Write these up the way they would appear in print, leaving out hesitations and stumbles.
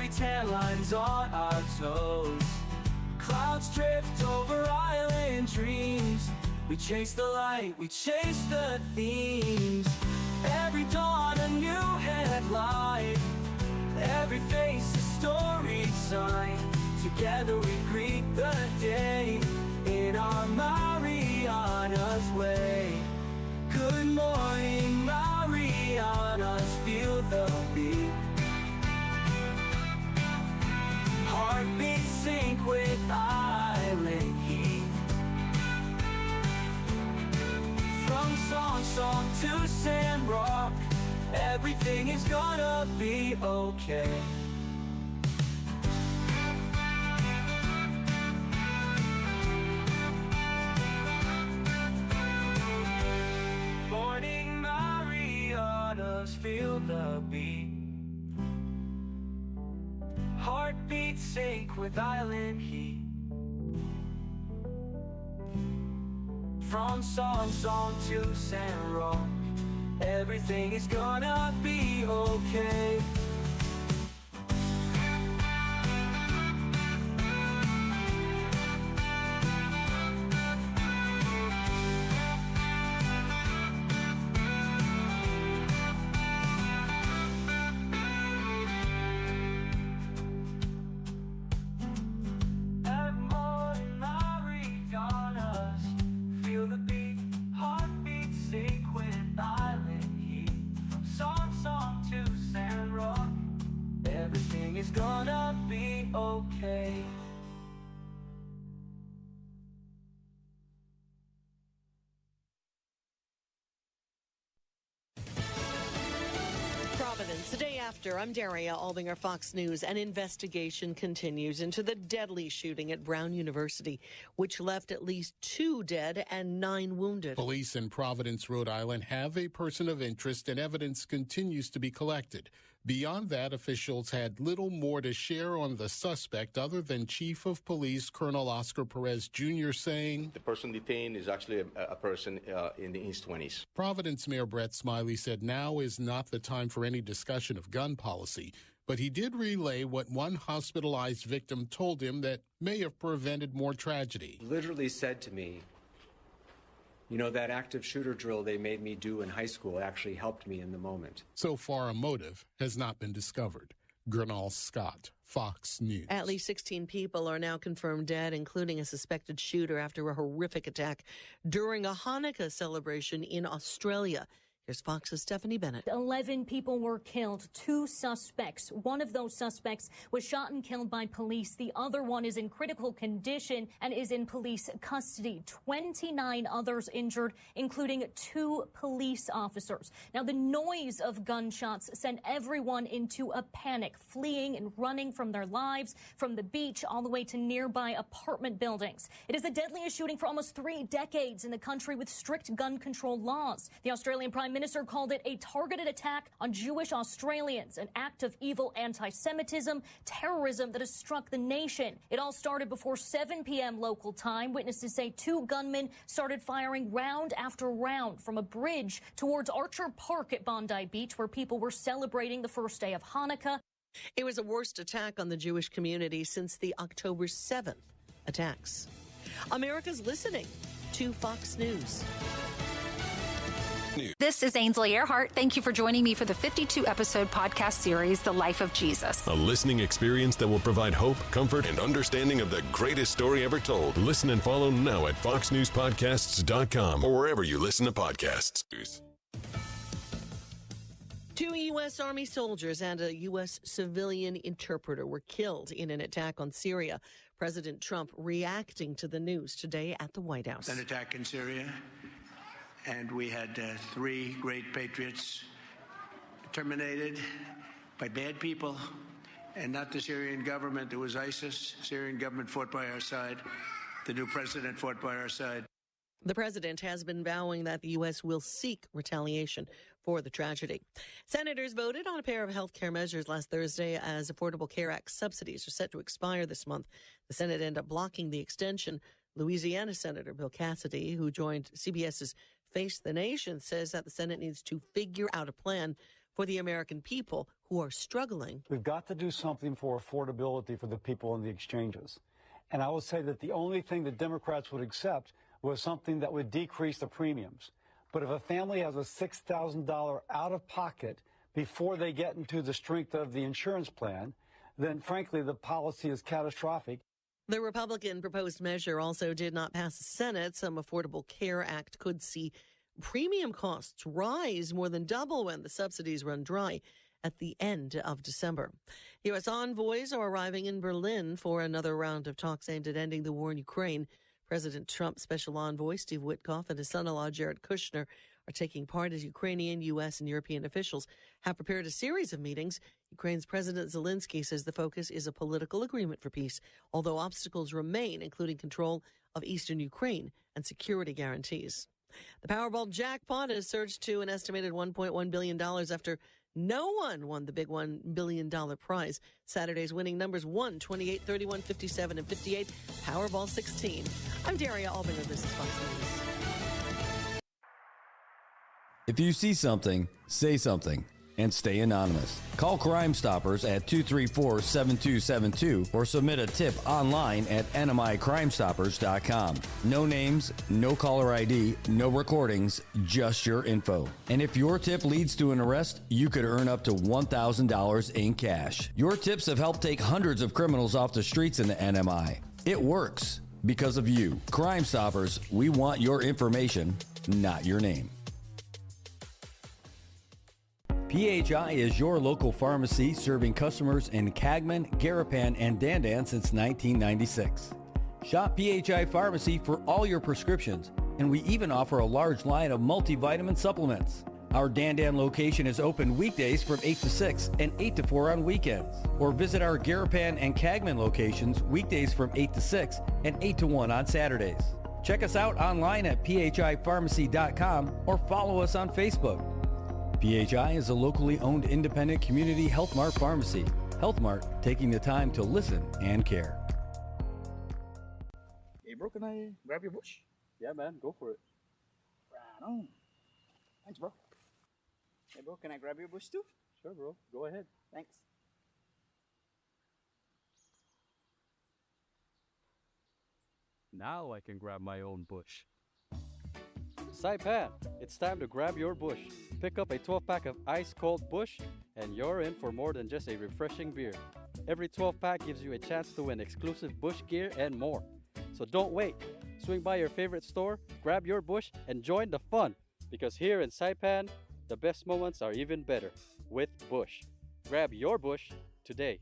Angry tan lines on our toes. Clouds drift over island dreams. We chase the light, we chase the themes. Every dawn a new headline. Every face a storied sign. Together we greet the day in our Marianas way. Good morning, Marianas, feel the beat. Heartbeats sync with island heat. From song to sand rock, everything is gonna be okay. Morning Marianas, feel the beat. Heartbeats sync with island heat. From song to sand rock, everything is gonna be okay. It's gonna be okay. Providence, the day after. I'm Daria Albinger, Fox News. An investigation continues into the deadly shooting at Brown University, which left at least 2 dead and 9 wounded. Police in Providence, Rhode Island, have a person of interest, and evidence continues to be collected. Beyond that, officials had little more to share on the suspect other than Chief of Police Colonel Oscar Perez Jr. saying, "The person detained is actually a person in his 20s. Providence Mayor Brett Smiley said now is not the time for any discussion of gun policy, but he did relay what one hospitalized victim told him that may have prevented more tragedy. Literally said to me, "You know, that active shooter drill they made me do in high school actually helped me in the moment." So far, a motive has not been discovered. Gernal Scott, Fox News. At least 16 people are now confirmed dead, including a suspected shooter after a horrific attack during a Hanukkah celebration in Australia. Here's Fox's Stephanie Bennett. 11 people were killed, 2 suspects. One of those suspects was shot and killed by police. The other one is in critical condition and is in police custody. 29 others injured, including 2 police officers. Now, the noise of gunshots sent everyone into a panic, fleeing and running from their lives from the beach all the way to nearby apartment buildings. It is the deadliest shooting for almost 3 decades in the country with strict gun control laws. The Australian Prime Minister called it a targeted attack on Jewish Australians, an act of evil anti-Semitism, terrorism that has struck the nation. It all started before 7 p.m. local time. Witnesses say 2 gunmen started firing round after round from a bridge towards Archer Park at Bondi Beach, where people were celebrating the first day of Hanukkah. It was the worst attack on the Jewish community since the October 7th attacks. America's listening to Fox News. This is Ainsley Earhart. Thank you for joining me for the 52-episode podcast series, The Life of Jesus. A listening experience that will provide hope, comfort, and understanding of the greatest story ever told. Listen and follow now at foxnewspodcasts.com or wherever you listen to podcasts. 2 U.S. Army soldiers and a U.S. civilian interpreter were killed in an attack on Syria. President Trump reacting to the news today at the White House. An attack in Syria, and we had 3 great patriots terminated by bad people, and not the Syrian government. It was ISIS. Syrian government fought by our side. The new president fought by our side. The president has been vowing that the U.S. will seek retaliation for the tragedy. Senators voted on a pair of health care measures last Thursday as Affordable Care Act subsidies are set to expire this month. The Senate ended up blocking the extension. Louisiana Senator Bill Cassidy, who joined CBS's Face the Nation, says that the Senate needs to figure out a plan for the American people who are struggling. We've got to do something for affordability for the people in the exchanges. And I would say that the only thing that Democrats would accept was something that would decrease the premiums. But if a family has a $6,000 out of pocket before they get into the strength of the insurance plan, then frankly, the policy is catastrophic. The Republican proposed measure also did not pass the Senate. Some Affordable Care Act could see premium costs rise more than double when the subsidies run dry at the end of December. U.S. envoys are arriving in Berlin for another round of talks aimed at ending the war in Ukraine. President Trump's special envoy, Steve Witkoff, and his son-in-law, Jared Kushner, are taking part as Ukrainian, U.S., and European officials have prepared a series of meetings. Ukraine's President Zelensky says the focus is a political agreement for peace, although obstacles remain, including control of eastern Ukraine and security guarantees. The Powerball jackpot has surged to an estimated $1.1 billion after no one won the big $1 billion prize. Saturday's winning numbers 1, 28, 31, 57, and 58. Powerball 16. I'm Daria Albinger. This is Fox News. If you see something, say something, and stay anonymous. Call Crime Stoppers at 234-7272 or submit a tip online at nmicrimestoppers.com. No names, no caller ID, no recordings, just your info. And if your tip leads to an arrest, you could earn up to $1,000 in cash. Your tips have helped take hundreds of criminals off the streets in the NMI. It works because of you. Crime Stoppers, we want your information, not your name. PHI is your local pharmacy serving customers in Cagman, Garapan, and Dandan since 1996. Shop PHI Pharmacy for all your prescriptions, and we even offer a large line of multivitamin supplements. Our Dandan location is open weekdays from 8 to 6 and 8 to 4 on weekends. Or visit our Garapan and Cagman locations weekdays from 8 to 6 and 8 to 1 on Saturdays. Check us out online at phipharmacy.com or follow us on Facebook. PHI is a locally owned independent community Health Mart pharmacy. Health Mart, taking the time to listen and care. Hey bro, can I grab your bush? Yeah man, go for it. Right on. Thanks bro. Hey bro, can I grab your bush too? Sure bro, go ahead. Thanks. Now I can grab my own bush. Saipan, it's time to grab your bush. Pick up a 12-pack of ice-cold Bush, and you're in for more than just a refreshing beer. Every 12-pack gives you a chance to win exclusive Bush gear and more. So don't wait. Swing by your favorite store, grab your Bush, and join the fun. Because here in Saipan, the best moments are even better with Bush. Grab your Bush today.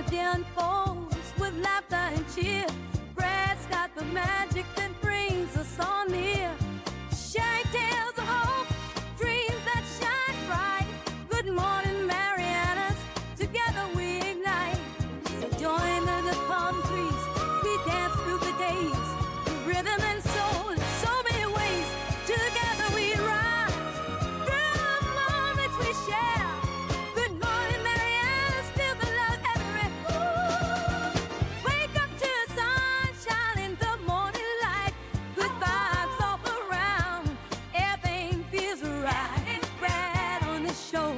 day unfolds with laughter and cheer. Brad's got the magic that brings us all near. Sharing tales of hope, dreams that shine bright. Good morning, Marianas, together we ignite. So join the palm trees, we dance through the days. Rhythm and soul in so many ways. Together we rise through the moments we share. Good morning, Marianas, feel the love everywhere. Wake up to the sunshine in the morning light. Good vibes all around, everything feels right. Brad on the show,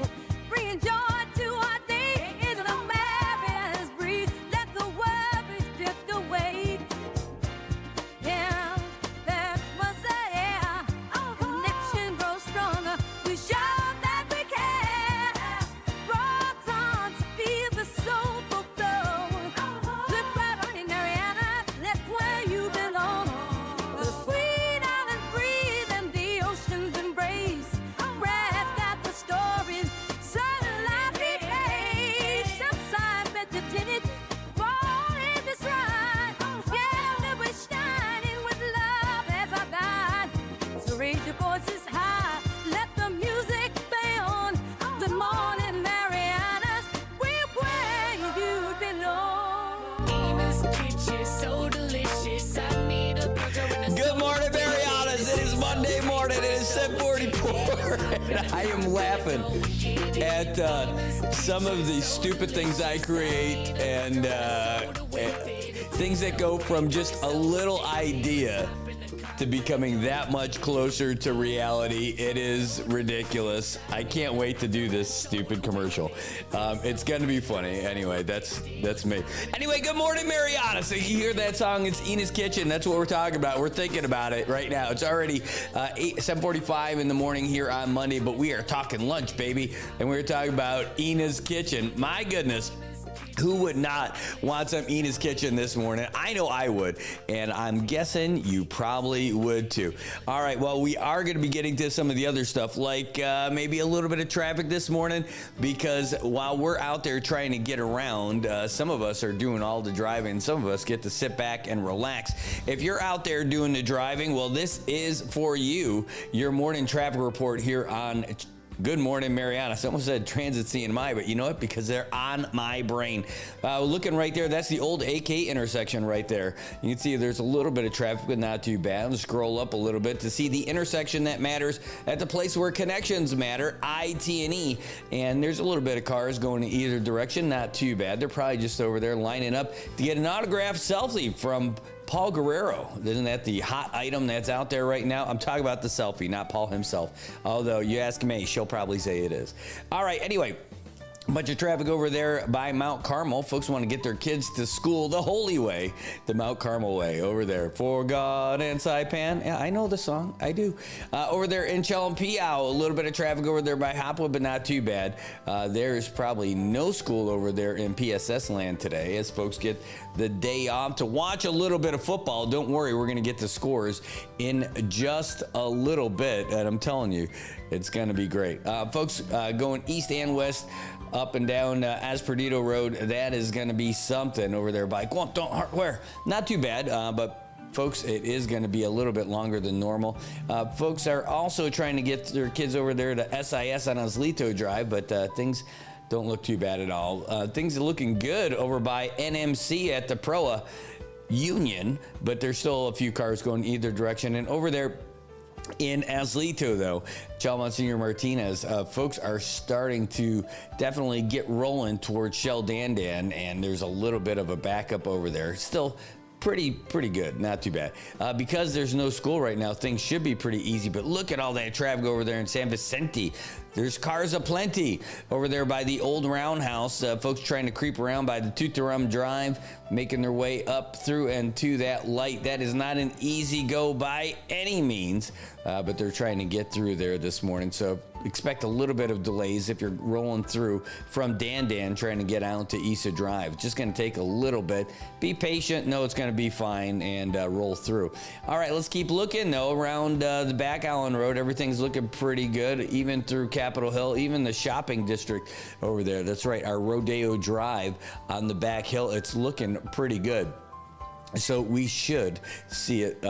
bringing joy to our day. Into the Marianas breeze, let the worries drift away. Yeah, that was the air. Our connection grows stronger. We show that we care. Rock on to feel the soulful flow. Good bright morning, Mariana, that's where you belong. The sweet island breeze and the ocean's embrace. Brad's got the stories, southern life behave. Southside meditated, fall in this ride. Yeah, we're shining with love as our guide. So raise your voices high, let the music play on. Good morning, Marianas, we're where you belong. Eva's kitchen, so delicious. I need a burger and a Good morning, Marianas. It is Monday morning. It is 7:44, and I am laughing at some of the stupid things I create and things that go from just a little idea to becoming that much closer to reality. It is ridiculous. I can't wait to do this stupid commercial. It's going to be funny. Anyway, that's me. Anyway, good morning, Mariana. So you hear that song? It's Ina's Kitchen. That's what we're talking about. We're thinking about it right now. It's already 7:45 in the morning here on Monday, but we are talking lunch, baby. And we're talking about Ina's Kitchen. My goodness. Who would not want some Ina's Kitchen this morning? I know I would, and I'm guessing you probably would too. All right, well, we are going to be getting to some of the other stuff, like maybe a little bit of traffic this morning, because while we're out there trying to get around, some of us are doing all the driving. Some of us get to sit back and relax. If you're out there doing the driving, well, this is for you, your morning traffic report here on Good morning, Mariana. Someone said Transit CNMI, but you know what? Because they're on my brain. Looking right there, that's the old AK intersection right there. You can see there's a little bit of traffic, but not too bad. I'll scroll up a little bit to see the intersection that matters at the place where connections matter, I-T&E. And there's a little bit of cars going in either direction, not too bad. They're probably just over there lining up to get an autographed selfie from Paul Guerrero. Isn't that the hot item that's out there right now? I'm talking about the selfie, not Paul himself. Although you ask May, she'll probably say it is. All right, anyway. A bunch of traffic over there by Mount Carmel. Folks want to get their kids to school the holy way, the Mount Carmel way over there. For God and Saipan. Yeah, I know the song. I do. Over there in Chalumpiao, a little bit of traffic over there by Hopwood, but not too bad. There's probably no school over there in PSS land today as folks get the day off to watch a little bit of football. Don't worry, we're going to get the scores in just a little bit, and I'm telling you, it's going to be great. Folks going east and west, up and down Aspertito Road, that is going to be something over there by Guanton Hardware. Not too bad, but folks, it is going to be a little bit longer than normal. Folks are also trying to get their kids over there to SIS on Oslito Drive, but things don't look too bad at all. Things are looking good over by NMC at the Proa Union, but there's still a few cars going either direction. And over there in Oslito, though, Monsignor Martinez, folks are starting to definitely get rolling towards Shell Dandan, and there's a little bit of a backup over there. Still pretty good, not too bad. Because there's no school right now, things should be pretty easy, but look at all that traffic over there in San Vicente. There's cars aplenty over there by the old roundhouse. Folks trying to creep around by the Tutarum Drive, making their way up through and to that light. That is not an easy go by any means, but they're trying to get through there this morning. So expect a little bit of delays if you're rolling through from Dan trying to get out to Issa Drive. Just going to take a little bit. Be patient. Know it's going to be fine and roll through. All right, let's keep looking, though. Around the back Allen Road, everything's looking pretty good, even through Capitol Hill, even the shopping district over there. That's right, our Rodeo Drive on the back hill. It's looking pretty good. So we should see it,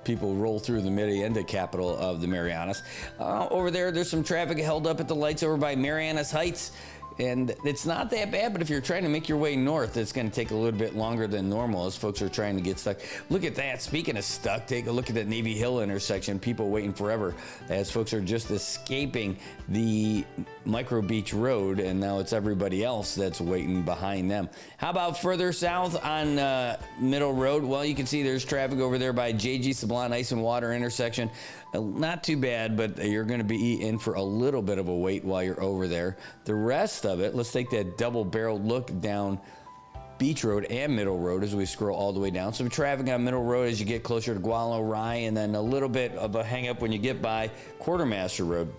people roll through the mid-end capital of the Marianas. Over there, there's some traffic held up at the lights over by Marianas Heights. And it's not that bad, but if you're trying to make your way north, it's going to take a little bit longer than normal as folks are trying to get stuck. Look at that. Speaking of stuck, take a look at that Navy Hill intersection. People waiting forever as folks are just escaping the Micro Beach Road, and now it's everybody else that's waiting behind them. How about further south on Middle Road? Well, you can see there's traffic over there by J.G. Sablon Ice and Water intersection. Not too bad, but you're going to be in for a little bit of a wait while you're over there. The rest of it, let's take that double-barreled look down Beach Road and Middle Road as we scroll all the way down. Some traffic on Middle Road as you get closer to Gualo Rye, and then a little bit of a hang-up when you get by Quartermaster Road.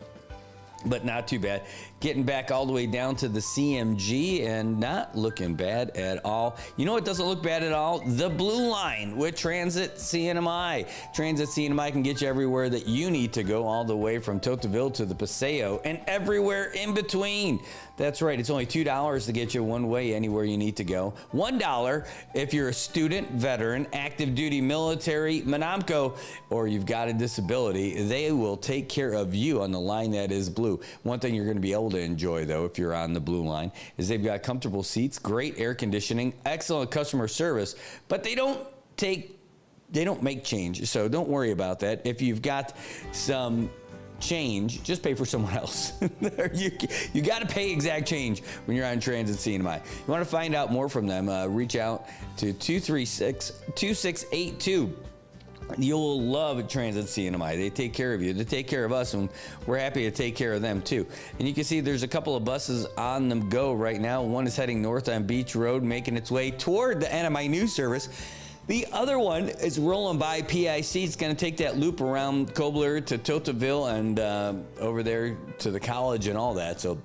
But not too bad. Getting back all the way down to the CMG and not looking bad at all. You know what doesn't look bad at all? The Blue Line with Transit CNMI. Transit CNMI can get you everywhere that you need to go, all the way from Tocqueville to the Paseo and everywhere in between. That's right. It's only $2 to get you one way anywhere you need to go. $1 if you're a student, veteran, active duty military, Monamco, or you've got a disability. They will take care of you on the line that is blue. One thing you're going to be able to enjoy, though, if you're on the Blue Line, is they've got comfortable seats, great air conditioning, excellent customer service, but they don't make change, so don't worry about that. If you've got some change, just pay for someone else. you got to pay exact change when you're on Transit CNMI. You want to find out more from them, reach out to 236-2682. You'll love Transit CNMI. They take care of you. They take care of us, and we're happy to take care of them, too. And you can see there's a couple of buses on the go right now. One is heading north on Beach Road, making its way toward the NMI News Service. The other one is rolling by PIC. It's going to take that loop around Kobler to Tocqueville and over there to the college and all that. So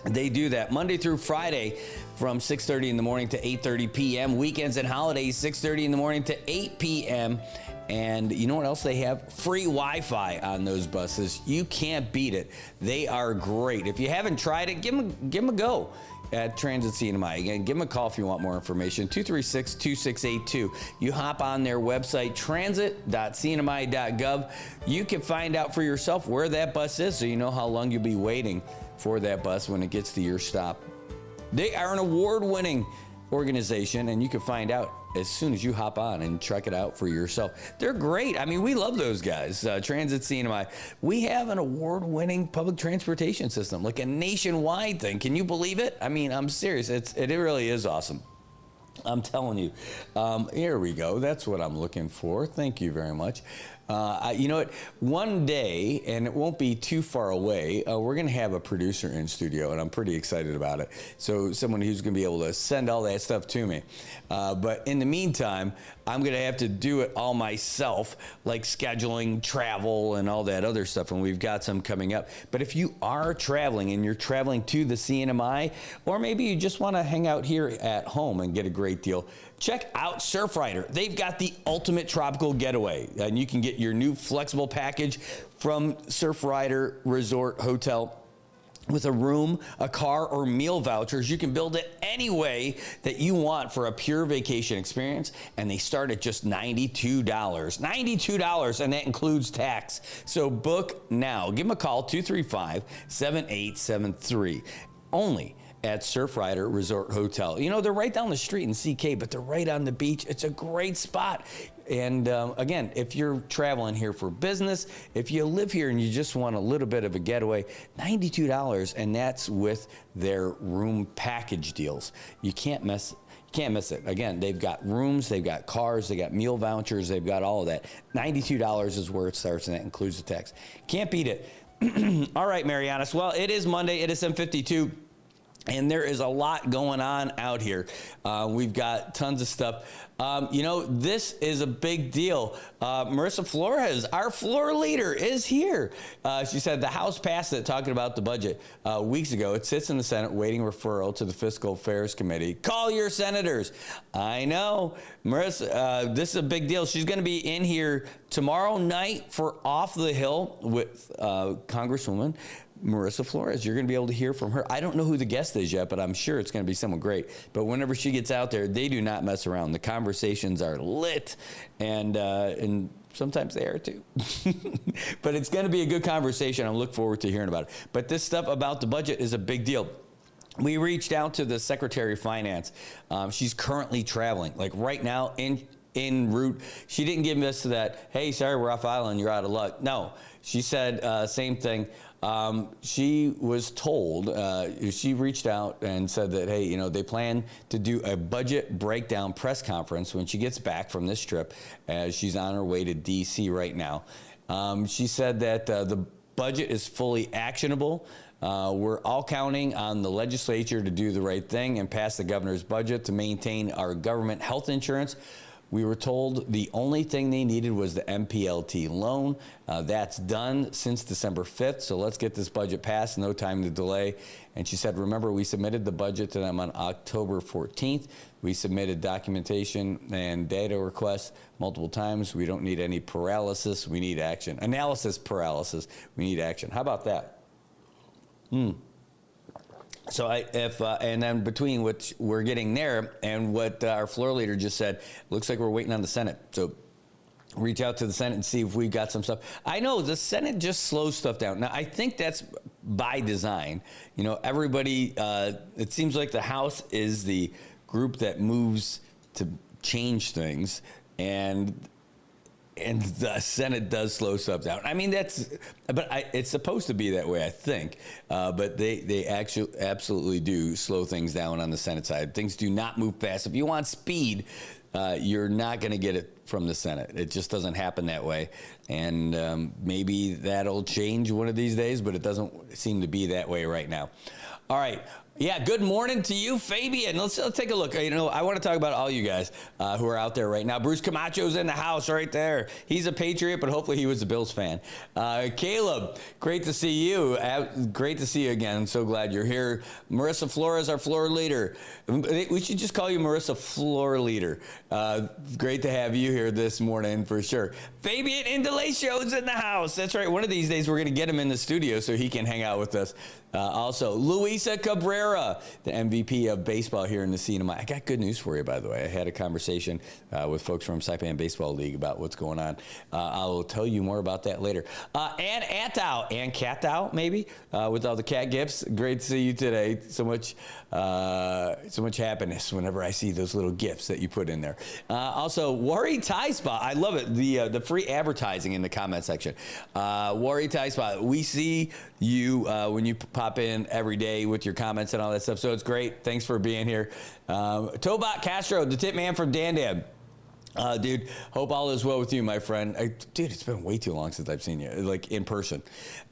they do that Monday through Friday from 6:30 in the morning to 8:30 p.m. Weekends and holidays, 6:30 in the morning to 8 p.m. And you know what else they have? Free Wi-Fi on those buses. You can't beat it. They are great. If you haven't tried it, give them a go at Transit CNMI. Again, give them a call if you want more information, 236-2682. You hop on their website, transit.cnmi.gov. You can find out for yourself where that bus is so you know how long you'll be waiting for that bus when it gets to your stop. They are an award-winning organization, and you can find out as soon as you hop on and check it out for yourself. They're great. I mean, we love those guys. Transit CNMI. We have an award-winning public transportation system, like a nationwide thing. Can you believe it? I mean, I'm serious. It really is awesome. I'm telling you. Here we go. That's what I'm looking for. Thank you very much. You know what? One day, and it won't be too far away, we're going to have a producer in studio, and I'm pretty excited about it. So someone who's going to be able to send all that stuff to me. But in the meantime, I'm going to have to do it all myself, like scheduling travel and all that other stuff, and we've got some coming up. But if you are traveling and you're traveling to the CNMI, or maybe you just want to hang out here at home and get a great deal, check out Surfrider. They've got the ultimate tropical getaway, and you can get your new flexible package from Surfrider Resort Hotel with a room, a car, or meal vouchers. You can build it any way that you want for a pure vacation experience, and they start at just $92. $92, and that includes tax. So book now. Give them a call, 235-7873. Only at Surfrider Resort Hotel. You know, they're right down the street in CK, but they're right on the beach. It's a great spot. And again, if you're traveling here for business, if you live here and you just want a little bit of a getaway, $92, and that's with their room package deals. You can't miss it. Again, they've got rooms, they've got cars, they got meal vouchers, they've got all of that. $92 is where it starts, and that includes the tax. Can't beat it. All right, Marianas. Well, it is Monday. It is 7:52. And there is a lot going on out here. We've got tons of stuff. This is a big deal. Marissa Flores, our floor leader, is here. She said the House passed it, talking about the budget weeks ago. It sits in the Senate waiting referral to the Fiscal Affairs Committee. Call your senators. I know. Marissa, this is a big deal. She's going to be in here tomorrow night for Off the Hill with Congresswoman Marissa Flores. You're going to be able to hear from her. I don't know who the guest is yet, but I'm sure it's going to be someone great. But whenever she gets out there, they do not mess around. The conversations are lit, and sometimes they are too. But it's going to be a good conversation. I look forward to hearing about it. But this stuff about the budget is a big deal. We reached out to the Secretary of Finance. She's currently traveling, like right now en route. She didn't give us that, hey, sorry, we're off island, you're out of luck. No, she said same thing. She was told, she reached out and said that, hey, they plan to do a budget breakdown press conference when she gets back from this trip, as she's on her way to D.C. right now. She said that the budget is fully actionable. We're all counting on the legislature to do the right thing and pass the governor's budget to maintain our government health insurance. We were told the only thing they needed was the MPLT loan. That's done since December 5th, so let's get this budget passed, no time to delay. And she said, remember, we submitted the budget to them on October 14th. We submitted documentation and data requests multiple times. We don't need any paralysis. We need action. Analysis paralysis. We need action. How about that? So and then between what we're getting there and what our floor leader just said, looks like we're waiting on the Senate. So reach out to the Senate and see if we got some stuff. I know the Senate just slows stuff down. Now, I think that's by design. Everybody, it seems like the House is the group that moves to change things, and the Senate does slow stuff down. I mean, it's supposed to be that way, I think. But they actually absolutely do slow things down on the Senate side. Things do not move fast. If you want speed, you're not going to get it from the Senate. It just doesn't happen that way. And maybe that'll change one of these days, but it doesn't seem to be that way right now. All right. Yeah, good morning to you, Fabian. Let's take a look. I want to talk about all you guys who are out there right now. Bruce Camacho's in the house right there. He's a Patriot, but hopefully he was a Bills fan. Caleb, great to see you. Great to see you again. I'm so glad you're here. Marissa Flores, our floor leader. We should just call you Marissa Floor Leader. Great to have you here this morning for sure. Fabian Indelation's in the house. That's right. One of these days we're going to get him in the studio so he can hang out with us. Also, Luisa Cabrera, the MVP of baseball here in the CNMI. I got good news for you, by the way. I had a conversation with folks from Saipan Baseball League about what's going on. I'll tell you more about that later. Ann Catow, maybe, with all the cat gifts. Great to see you today. So much happiness whenever I see those little gifts that you put in there. Also, Wari Thai Spa. I love it. The free advertising in the comment section. Wari Thai Spa. We see you when you pop in every day with your comments and all that stuff. So it's great. Thanks for being here. Tobot Castro, the tip man from Dan. Dude, hope all is well with you, my friend. Dude, it's been way too long since I've seen you, like in person.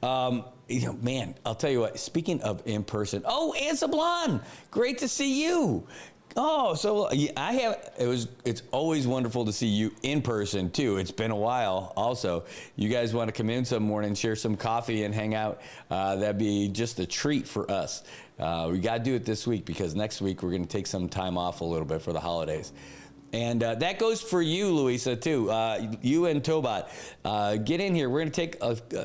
Man, I'll tell you what, speaking of in person. Oh, Ann Sablon, great to see you. Oh, so it's always wonderful to see you in person too. It's been a while. Also, you guys want to come in some morning, share some coffee and hang out. That'd be just a treat for us. We got to do it this week because next week we're going to take some time off a little bit for the holidays. And that goes for you, Louisa, too. You and Tobot, get in here. We're going to take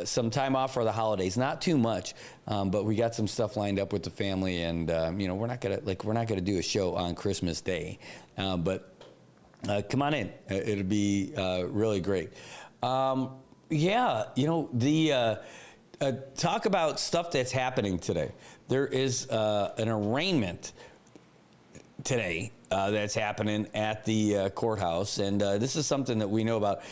some time off for the holidays. Not too much, but we got some stuff lined up with the family, and we're not gonna do a show on Christmas Day. But come on in. It'll be really great. Talk about stuff that's happening today. There is an arraignment today that's happening at the courthouse, and this is something that we know about.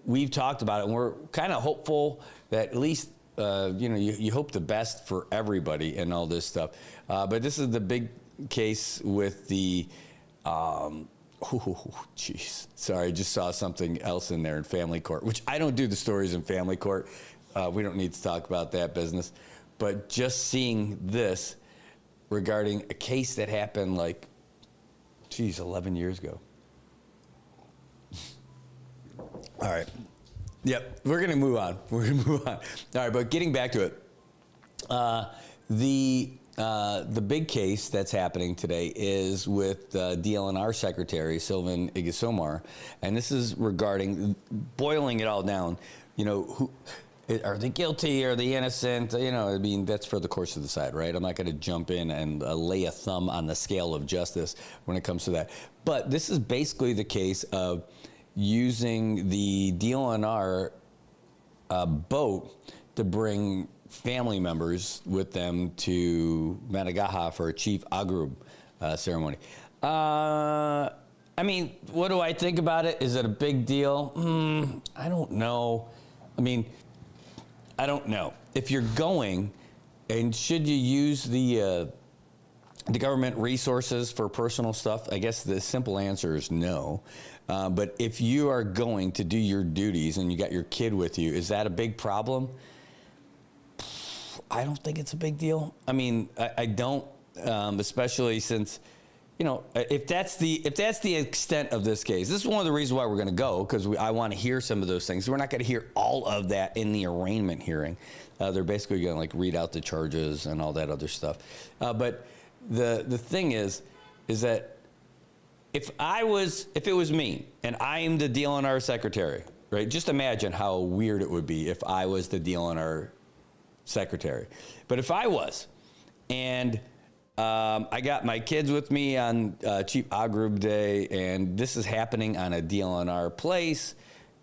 We've talked about it, and we're kind of hopeful that at least you hope the best for everybody and all this stuff. But this is the big case with the sorry, I just saw something else in there in family court, which I don't do the stories in family court. We don't need to talk about that business, but just seeing this regarding a case that happened 11 years ago. All right. Yep, we're going to move on. All right, but getting back to it, the big case that's happening today is with DLNR Secretary Sylvan Igisomar, and this is regarding boiling it all down. Who are they guilty? Are they innocent? That's for the courts to decide, right? I'm not going to jump in and lay a thumb on the scale of justice when it comes to that. But this is basically the case of using the DLNR boat to bring family members with them to Managaha for a Chief Agrub ceremony. What do I think about it? Is it a big deal? I don't know. I don't know. If you're going, and should you use the government resources for personal stuff? I guess the simple answer is no. But if you are going to do your duties and you got your kid with you, is that a big problem? I don't think it's a big deal. I don't, especially since, if that's the extent of this case. This is one of the reasons why we're going to go, because I want to hear some of those things. We're not going to hear all of that in the arraignment hearing. They're basically going to read out the charges and all that other stuff. But the thing is that if it was me and I am the DLNR secretary, right? Just imagine how weird it would be if I was the DLNR secretary. But if I was, and I got my kids with me on Chief Agrub Day, and this is happening on a DLNR place,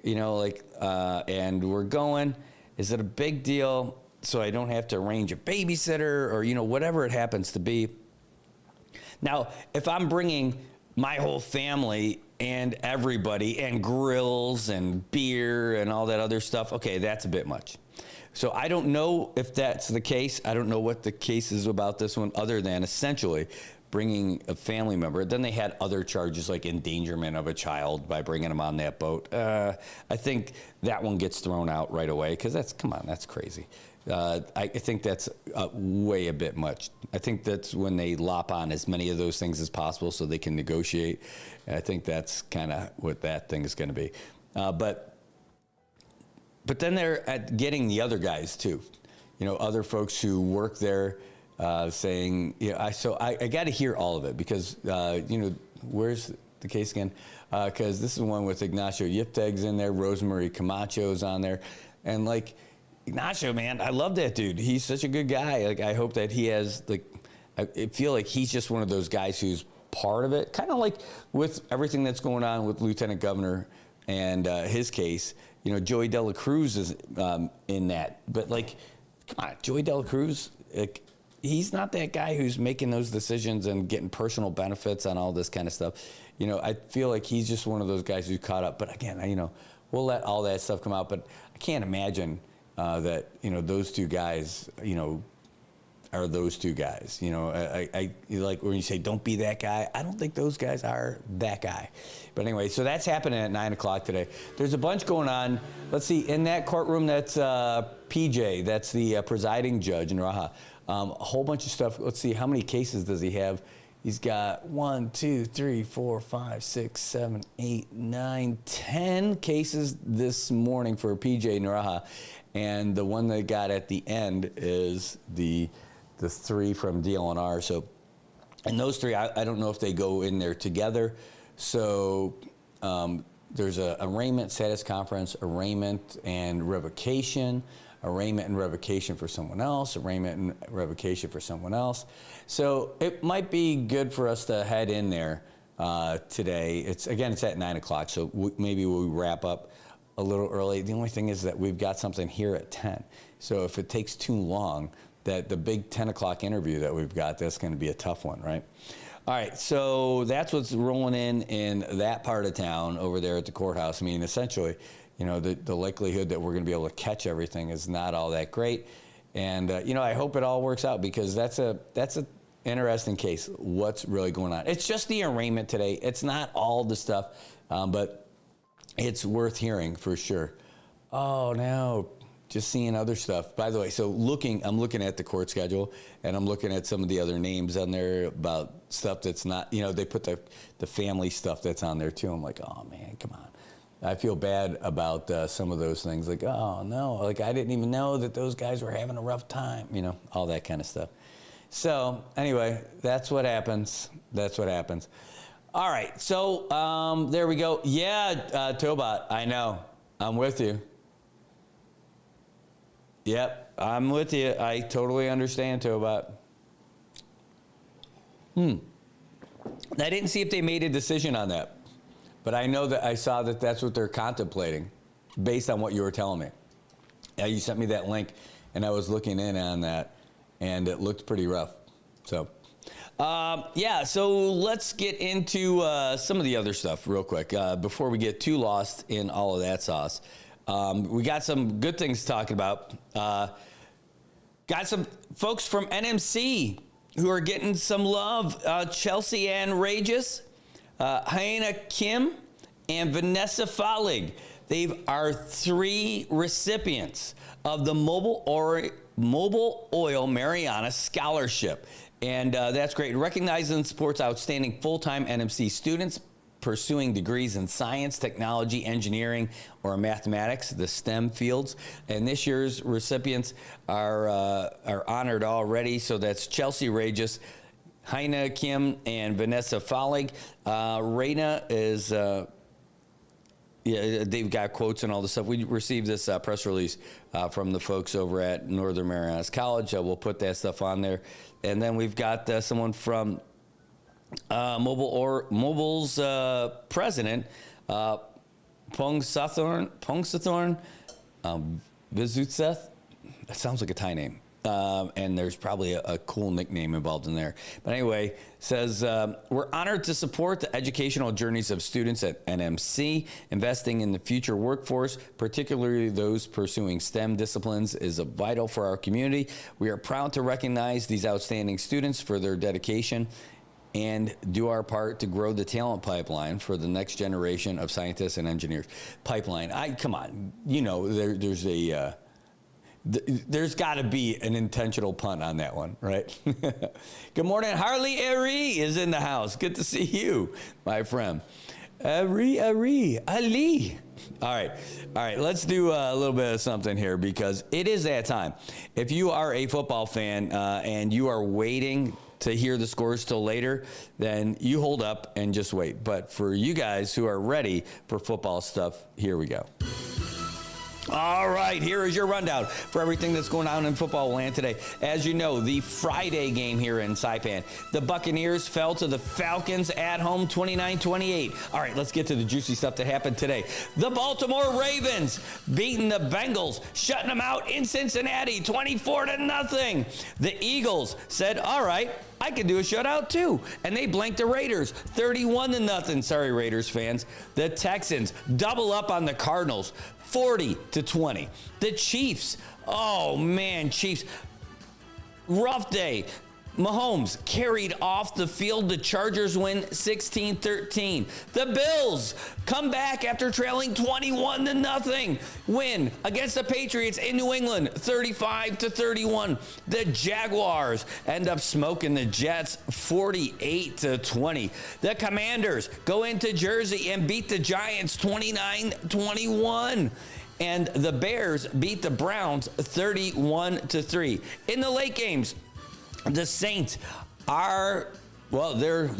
and we're going, is it a big deal so I don't have to arrange a babysitter or, whatever it happens to be? Now, if I'm bringing my whole family and everybody and grills and beer and all that other stuff, okay, that's a bit much. So I don't know if that's the case. I don't know what the case is about this one, other than essentially bringing a family member. Then they had other charges like endangerment of a child by bringing them on that boat. I think that one gets thrown out right away because that's crazy. I think that's way a bit much. I think that's when they lop on as many of those things as possible so they can negotiate. I think that's kind of what that thing is going to be. But then they're at getting the other guys too, other folks who work there, saying, I got to hear all of it because, where's the case again? Because this is one with Ignacio Yipteg's in there, Rosemary Camacho's on there, and Ignacio, man, I love that dude. He's such a good guy. I hope that he has I feel like he's just one of those guys who's part of it, kind of like with everything that's going on with Lieutenant Governor and his case. Joey De La Cruz is in that. But, come on, Joey De La Cruz, he's not that guy who's making those decisions and getting personal benefits on all this kind of stuff. I feel like he's just one of those guys who's caught up. But, again, we'll let all that stuff come out. But I can't imagine that, those two guys, are those two guys. I like when you say don't be that guy. I don't think those guys are that guy. But anyway, so that's happening at 9 o'clock today. There's a bunch going on. Let's see, in that courtroom, that's PJ. That's the presiding judge in Raha. A whole bunch of stuff. Let's see, how many cases does he have? He's got 1, 2, 3, 4, 5, 6, 7, 8, 9, 10 cases this morning for PJ Naraha. And the one they got at the end is the 3 from DLNR. So, and those 3, I don't know if they go in there together. So there's a arraignment status conference, arraignment and revocation for someone else, arraignment and revocation for someone else. So it might be good for us to head in there today. It's at 9 o'clock, so maybe we'll wrap up a little early. The only thing is that we've got something here at 10. So if it takes too long, that the big 10 o'clock interview that we've got, that's going to be a tough one, right? All right, so that's what's rolling in that part of town over there at the courthouse. Essentially, the likelihood that we're going to be able to catch everything is not all that great. And, I hope it all works out because that's a interesting case, what's really going on. It's just the arraignment today. It's not all the stuff, but it's worth hearing for sure. Oh, now just seeing other stuff. By the way, so I'm looking at the court schedule, and I'm looking at some of the other names on there about stuff that's not, they put the family stuff that's on there too. I'm like, oh man, come on. I feel bad about some of those things. Like, oh no, like I didn't even know that those guys were having a rough time, all that kind of stuff. So anyway, that's what happens. All right, so there we go. Yeah, Tobot, I know. I'm with you. Yep, I'm with you. I totally understand, Tobot. I didn't see if they made a decision on that, but I know that I saw that that's what they're contemplating based on what you were telling me. You sent me that link, and I was looking in on that, and it looked pretty rough. So, so let's get into some of the other stuff real quick before we get too lost in all of that sauce. We got some good things to talk about. Got some folks from NMC who are getting some love. Chelsea Ann Regis, Hyena Kim, and Vanessa Follig. They are 3 recipients of the Mobile Oil Marianas Scholarship. And that's great. Recognizing and supports outstanding full-time NMC students pursuing degrees in science, technology, engineering, or mathematics, the STEM fields. And this year's recipients are honored already. So that's Chelsea Regis, Hyena Kim, and Vanessa Follig. Raina is, they've got quotes and all this stuff. We received this press release from the folks over at Northern Marianas College. We'll put that stuff on there. And then we've got someone from Mobile's president, Pongsathorn Vizutseth. That sounds like a Thai name. And there's probably a cool nickname involved in there. But anyway, says, we're honored to support the educational journeys of students at NMC. Investing in the future workforce, particularly those pursuing STEM disciplines, is vital for our community. We are proud to recognize these outstanding students for their dedication and do our part to grow the talent pipeline for the next generation of scientists and engineers. Pipeline, come on, there's got to be an intentional pun on that one, right? Good morning, Harley Ari is in the house. Good to see you, my friend. Ali. All right, let's do a little bit of something here because it is that time. If you are a football fan and you are waiting to hear the scores till later, then you hold up and just wait. But for you guys who are ready for football stuff, here we go. All right, here is your rundown for everything that's going on in football land today. As you know, the Friday game here in Saipan, the Buccaneers fell to the Falcons at home 29-28. All right, let's get to the juicy stuff that happened today. The Baltimore Ravens beating the Bengals, shutting them out in Cincinnati 24-0. The Eagles said, all right, I could do a shutout too. And they blanked the Raiders 31-0. Sorry, Raiders fans. The Texans double up on the Cardinals 40-20. The Chiefs, oh man, Chiefs, rough day. Mahomes carried off the field. The Chargers win 16-13. The Bills come back after trailing 21-0. Win against the Patriots in New England 35-31. The Jaguars end up smoking the Jets 48-20. The Commanders go into Jersey and beat the Giants 29-21. And the Bears beat the Browns 31-3. In the late games, the Saints are, they're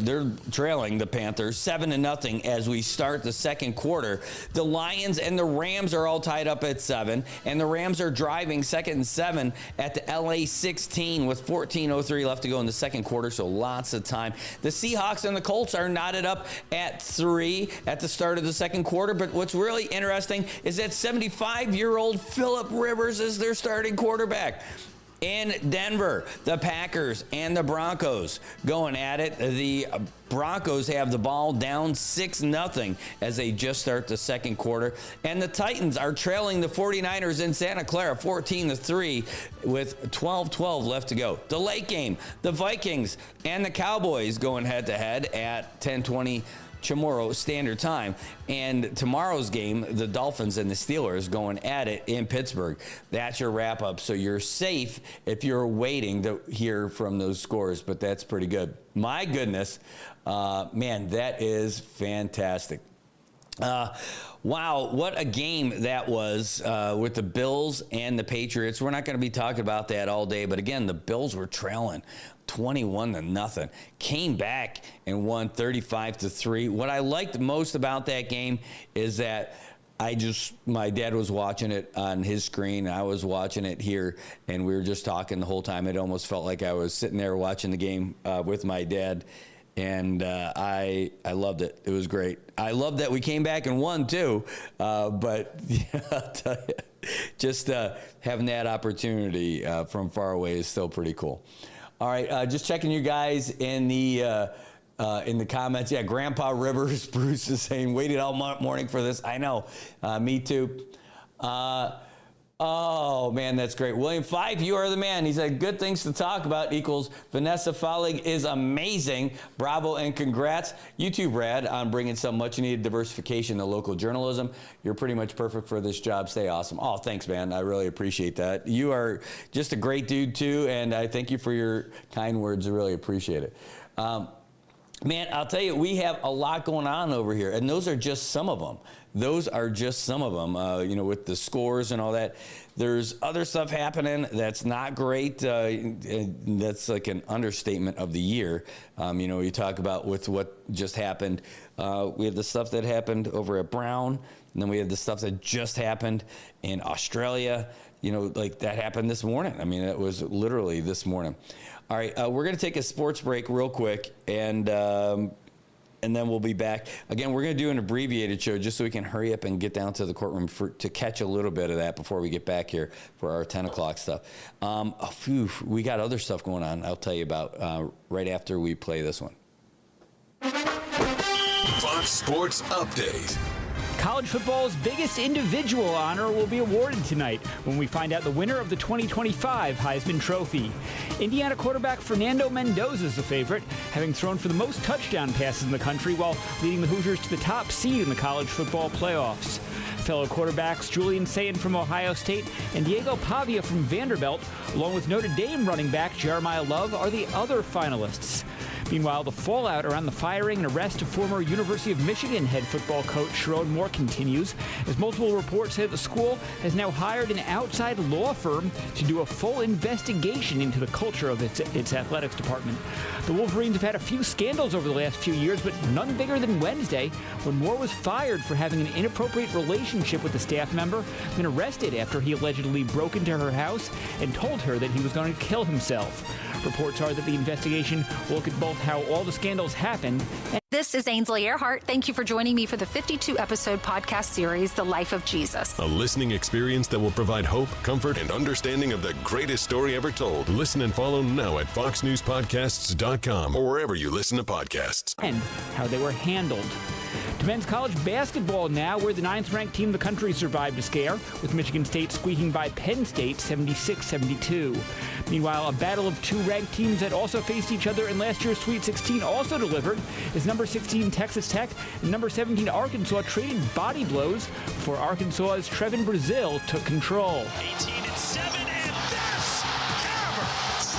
trailing the Panthers 7-0 as we start the second quarter. The Lions and the Rams are all tied up at 7, and the Rams are driving 2nd and 7 at the LA 16 with 14:03 left to go in the second quarter, so lots of time. The Seahawks and the Colts are knotted up at 3 at the start of the second quarter, but what's really interesting is that 75-year-old Phillip Rivers is their starting quarterback. In Denver, the Packers and the Broncos going at it. The Broncos have the ball down 6-0 as they just start the second quarter. And the Titans are trailing the 49ers in Santa Clara 14-3 with 12:12 left to go. The late game, the Vikings and the Cowboys going head-to-head at 10:20 Chamorro Standard Time. And tomorrow's game, the Dolphins and the Steelers going at it in Pittsburgh. That's your wrap-up. So you're safe if you're waiting to hear from those scores, but that's pretty good. My goodness, man, that is fantastic. Wow, what a game that was with the Bills and the Patriots. We're not going to be talking about that all day, but again, the Bills were trailing 21-0. Came back and won 35-3. What I liked most about that game is that my dad was watching it on his screen. I was watching it here, and we were just talking the whole time. It almost felt like I was sitting there watching the game with my dad. And I loved it. It was great. I loved that we came back and won too. But yeah, I'll tell you, just having that opportunity from far away is still pretty cool. All right, just checking you guys in the comments. Yeah, Grandpa Rivers, Bruce is saying, waited all morning for this. I know, me too. Oh, man, that's great. William Fife, you are the man. He said, good things to talk about equals Vanessa Follig is amazing. Bravo and congrats. You too, Brad, on bringing some much-needed diversification to local journalism. You're pretty much perfect for this job. Stay awesome. Oh, thanks, man. I really appreciate that. You are just a great dude, too, and I thank you for your kind words. I really appreciate it. Man, I'll tell you, we have a lot going on over here, and those are just some of them. Those are just some of them, with the scores and all that. There's other stuff happening that's not great. That's like an understatement of the year. You talk about with what just happened. We have the stuff that happened over at Brown, and then we have the stuff that just happened in Australia. Like that happened this morning. I mean, it was literally this morning. All right, we're going to take a sports break real quick, and then we'll be back. Again, we're going to do an abbreviated show just so we can hurry up and get down to the courtroom to catch a little bit of that before we get back here for our 10 o'clock stuff. We got other stuff going on I'll tell you about right after we play this one. Fox Sports Update. College football's biggest individual honor will be awarded tonight when we find out the winner of the 2025 Heisman Trophy. Indiana quarterback Fernando Mendoza is the favorite, having thrown for the most touchdown passes in the country while leading the Hoosiers to the top seed in the college football playoffs. Fellow quarterbacks Julian Sayin from Ohio State and Diego Pavia from Vanderbilt, along with Notre Dame running back Jeremiah Love, are the other finalists. Meanwhile, the fallout around the firing and arrest of former University of Michigan head football coach Sherrod Moore continues, as multiple reports say the school has now hired an outside law firm to do a full investigation into the culture of its athletics department. The Wolverines have had a few scandals over the last few years, but none bigger than Wednesday, when Moore was fired for having an inappropriate relationship with a staff member, then arrested after he allegedly broke into her house and told her that he was going to kill himself. Reports are that the investigation will look at both how all the scandals happened. This is Ainsley Earhart. Thank you for joining me for the 52-episode podcast series, The Life of Jesus. A listening experience that will provide hope, comfort, and understanding of the greatest story ever told. Listen and follow now at foxnewspodcasts.com or wherever you listen to podcasts. And how they were handled. To men's college basketball now, where the 9th-ranked team in the country survived a scare, with Michigan State squeaking by Penn State 76-72. Meanwhile, a battle of two ranked teams that also faced each other in last year's Sweet 16 also delivered, as number 16 Texas Tech and number 17 Arkansas traded body blows before Arkansas's Trevin Brazile took control. 18-7, and this hammers.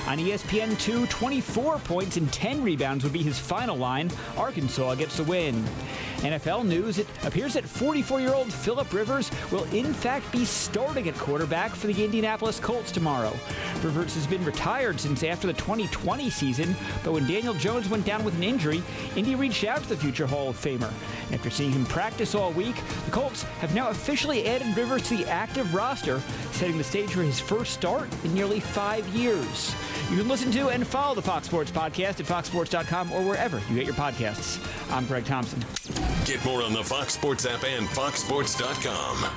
On ESPN2, 24 points and 10 rebounds would be his final line. Arkansas gets the win. NFL news, it appears that 44-year-old Phillip Rivers will in fact be starting at quarterback for the Indianapolis Colts tomorrow. Rivers has been retired since after the 2020 season, but when Daniel Jones went down with an injury, Indy reached out to the future Hall of Famer. After seeing him practice all week, the Colts have now officially added Rivers to the active roster, setting the stage for his first start in nearly 5 years. You can listen to and follow the Fox Sports Podcast at foxsports.com or wherever you get your podcasts. I'm Greg Thompson. Get more on the Fox Sports app and foxsports.com.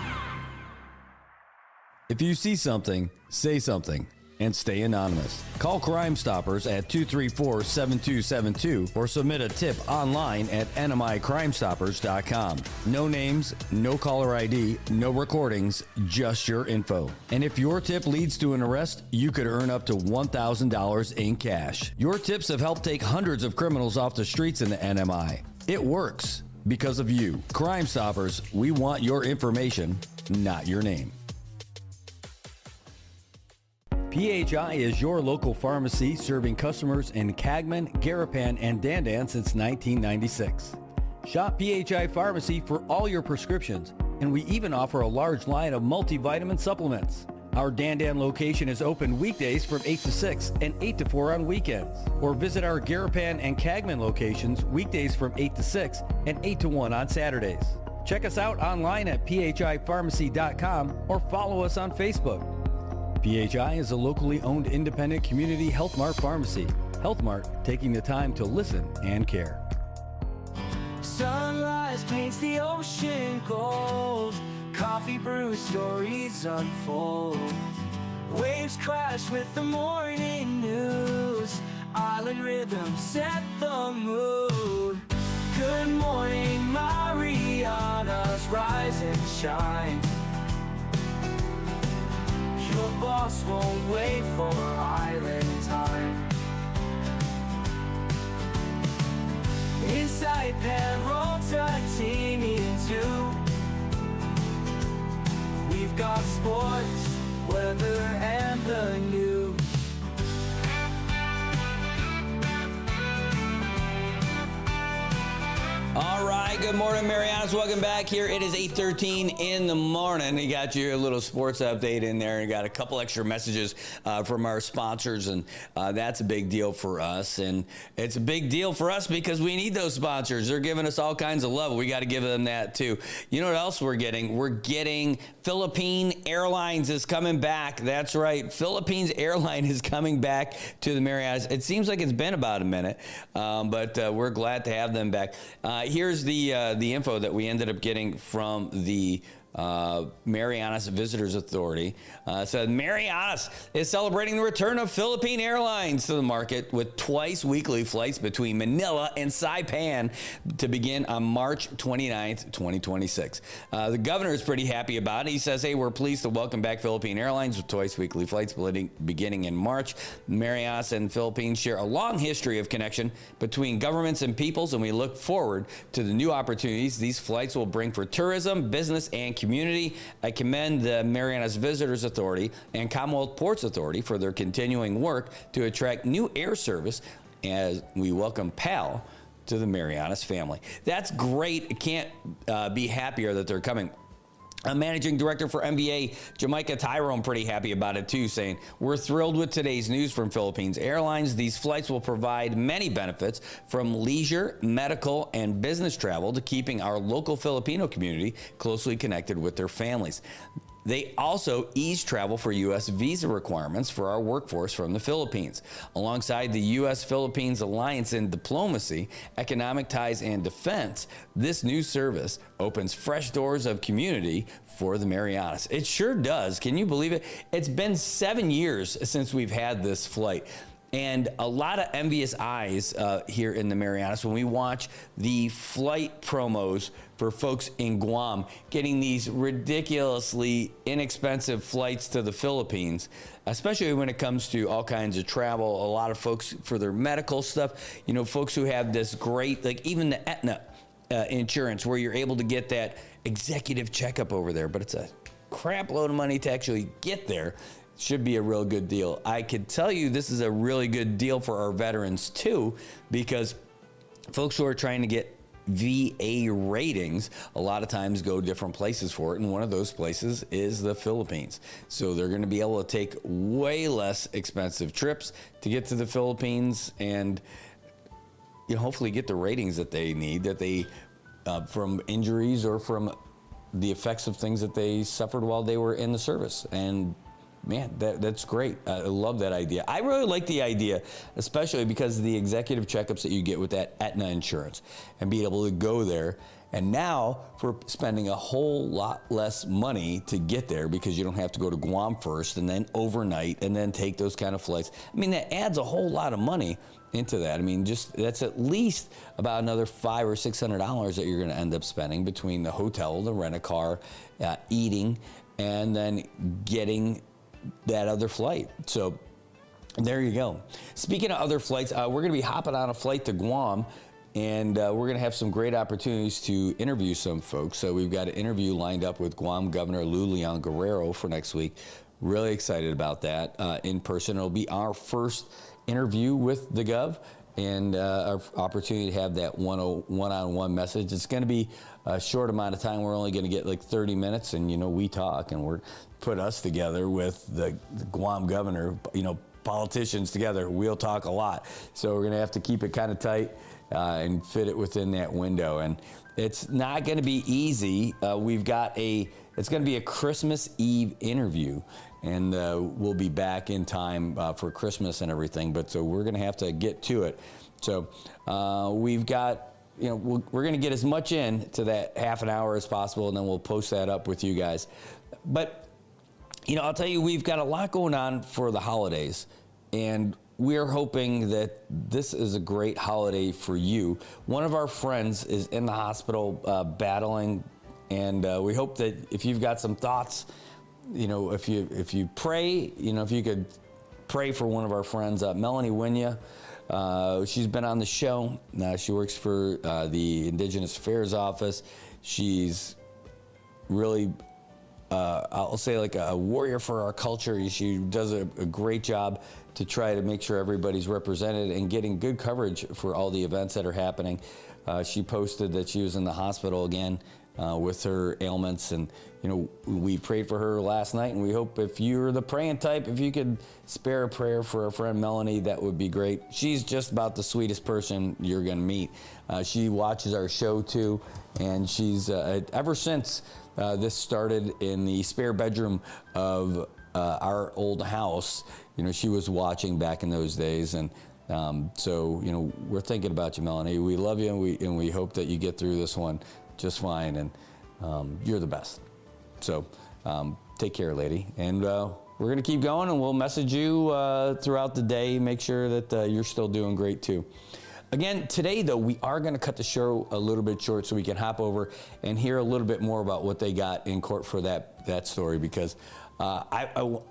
If you see something, say something. and stay anonymous. Call Crime Stoppers at 234-7272 or submit a tip online at nmicrimestoppers.com. No names, no caller ID, no recordings, just your info. And if your tip leads to an arrest, you could earn up to $1,000 in cash. Your tips have helped take hundreds of criminals off the streets in the NMI. It works because of you. Crime Stoppers, we want your information, not your name. PHI is your local pharmacy serving customers in Cagman, Garapan, and Dandan since 1996. Shop PHI Pharmacy for all your prescriptions, and we even offer a large line of multivitamin supplements. Our Dandan location is open weekdays from 8 to 6 and 8 to 4 on weekends. Or visit our Garapan and Cagman locations weekdays from 8 to 6 and 8 to 1 on Saturdays. Check us out online at phipharmacy.com or follow us on Facebook. PHI is a locally owned independent community Health Mart pharmacy. Health Mart, taking the time to listen and care. Sunrise paints the ocean gold. Coffee brew, stories unfold. Waves crash with the morning news. Island rhythm set the mood. Good morning, Marianas, rise and shine. Your boss won't wait for island time. Inside Penrota, teaming too. We've got sports, weather, and the news. All right, good morning, Marianas. Welcome back here. It is 8:13 in the morning. You got your little sports update in there. You got a couple extra messages from our sponsors, and that's a big deal for us. And it's a big deal for us because we need those sponsors. They're giving us all kinds of love. We got to give them that too. You know what else we're getting? We're getting Philippine Airlines is coming back. That's right. Philippines Airline is coming back to the Marianas. It seems like it's been about a minute, but we're glad to have them back. Here's the info that we ended up getting from the Marianas Visitors Authority. Said Marianas is celebrating the return of Philippine Airlines to the market with twice weekly flights between Manila and Saipan to begin on March 29th, 2026. The governor is pretty happy about it. He says, hey, we're pleased to welcome back Philippine Airlines with twice weekly flights beginning in March. Marianas and Philippines share a long history of connection between governments and peoples, and we look forward to the new opportunities these flights will bring for tourism, business, and community. I commend the Marianas Visitors Authority and Commonwealth Ports Authority for their continuing work to attract new air service as we welcome PAL to the Marianas family. That's great. I can't be happier that they're coming. Managing Director for MBA, Jamaica Tyrone, pretty happy about it too, saying, we're thrilled with today's news from Philippines Airlines. These flights will provide many benefits from leisure, medical, and business travel to keeping our local Filipino community closely connected with their families. They also ease travel for U.S. visa requirements for our workforce from the Philippines. Alongside the U.S.-Philippines alliance in diplomacy, economic ties, and defense, this new service opens fresh doors of community for the Marianas. It sure does. Can you believe it? It's been 7 years since we've had this flight. And a lot of envious eyes here in the Marianas when we watch the flight promos for folks in Guam getting these ridiculously inexpensive flights to the Philippines, especially when it comes to all kinds of travel. A lot of folks for their medical stuff, you know, folks who have this great, like even the Aetna insurance where you're able to get that executive checkup over there, but it's a crap load of money to actually get there. Should be a real good deal. I could tell you this is a really good deal for our veterans too, because folks who are trying to get VA ratings a lot of times go different places for it, and one of those places is the Philippines. So they're going to be able to take way less expensive trips to get to the Philippines and, you know, hopefully get the ratings that they need, that they from injuries or from the effects of things that they suffered while they were in the service. And man, that's great. I love that idea. I really like the idea, especially because of the executive checkups that you get with that Aetna insurance and being able to go there And now for spending a whole lot less money to get there because you don't have to go to Guam first and then overnight and then take those kind of flights. I mean, that adds a whole lot of money into that. I mean, just that's at least about another $500 or $600 that you're going to end up spending between the hotel, the rent-a-car, eating, and then getting that other flight. So there you go. Speaking of other flights, we're going to be hopping on a flight to Guam, and we're going to have some great opportunities to interview some folks. So we've got an interview lined up with Guam Governor Lou Leon Guerrero for next week. Really excited about that in person. It'll be our first interview with the Gov, and our opportunity to have that one-on-one message. It's going to be a short amount of time. We're only going to get like 30 minutes, and we talk, and we're put us together with the Guam governor. Politicians together, we'll talk a lot. So we're going to have to keep it kind of tight and fit it within that window. And it's not going to be easy. It's going to be a Christmas Eve interview. And we'll be back in time for Christmas and everything. But so we're going to have to get to it. So we've got, we're going to get as much in to that half an hour as possible, and then we'll post that up with you guys. But, I'll tell you, we've got a lot going on for the holidays. And we're hoping that this is a great holiday for you. One of our friends is in the hospital battling. And we hope that if you've got some thoughts, if you pray, if you could pray for one of our friends, Melanie Winya. She's been on the show. She works for the Indigenous Affairs Office. She's really, I'll say, like a warrior for our culture. She does a great job to try to make sure everybody's represented and getting good coverage for all the events that are happening. She posted that she was in the hospital again with her ailments, and we prayed for her last night, and we hope if you're the praying type, if you could spare a prayer for our friend Melanie, that would be great. She's just about the sweetest person you're going to meet. She watches our show too, and she's ever since this started in the spare bedroom of our old house, she was watching back in those days. And so we're thinking about you, Melanie. We love you, and we hope that you get through this one just fine, and you're the best. So take care, lady. And we're going to keep going, and we'll message you throughout the day. Make sure that you're still doing great too. Again, today, though, we are going to cut the show a little bit short so we can hop over and hear a little bit more about what they got in court for that story, because I don't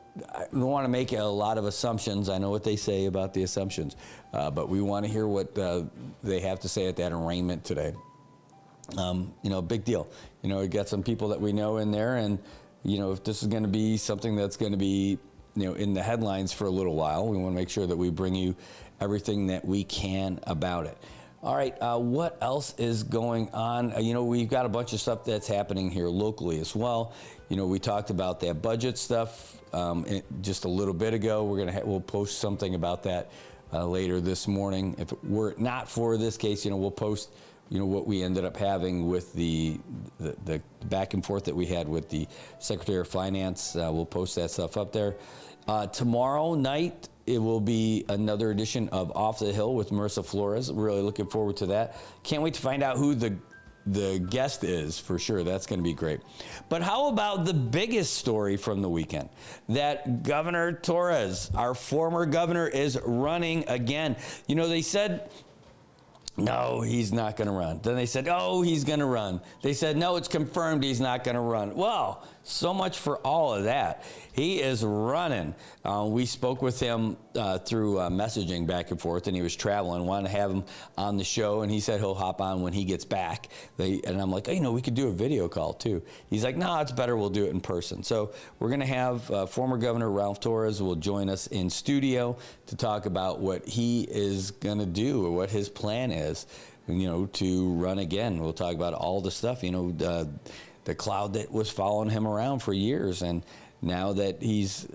want to make a lot of assumptions. I know what they say about the assumptions, but we want to hear what they have to say at that arraignment today. Big deal. We got some people that we know in there, and if this is going to be something that's going to be in the headlines for a little while, we want to make sure that we bring you everything that we can about it. All right, what else is going on? We've got a bunch of stuff that's happening here locally as well. We talked about that budget stuff just a little bit ago. We'll post something about that later this morning. If it were not for this case, we'll post what we ended up having with the back and forth that we had with the Secretary of Finance. We'll post that stuff up there. Tomorrow night, it will be another edition of Off the Hill with Marissa Flores. Really looking forward to that. Can't wait to find out who the guest is, for sure. That's going to be great. But how about the biggest story from the weekend? That Governor Torres, our former governor, is running again. They said, no, he's not going to run. Then they said, oh, he's going to run. They said, no, it's confirmed he's not going to run. Well, so much for all of that. He is running. We spoke with him through messaging back and forth, and he was traveling. Wanted to have him on the show, and he said he'll hop on when he gets back. And I'm like, we could do a video call too. He's like, no, it's better. We'll do it in person. So we're going to have former Governor Ralph Torres will join us in studio to talk about what he is going to do or what his plan is, to run again. We'll talk about all the stuff, the cloud that was following him around for years. And now that he's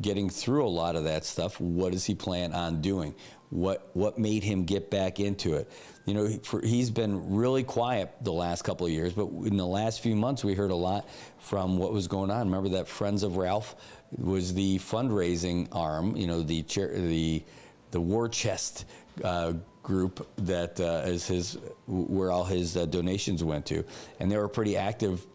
getting through a lot of that stuff, what does he plan on doing? What made him get back into it? He's been really quiet the last couple of years, but in the last few months, we heard a lot from what was going on. Remember that Friends of Ralph was the fundraising arm, the war chest group that is where all his donations went to, and they were pretty active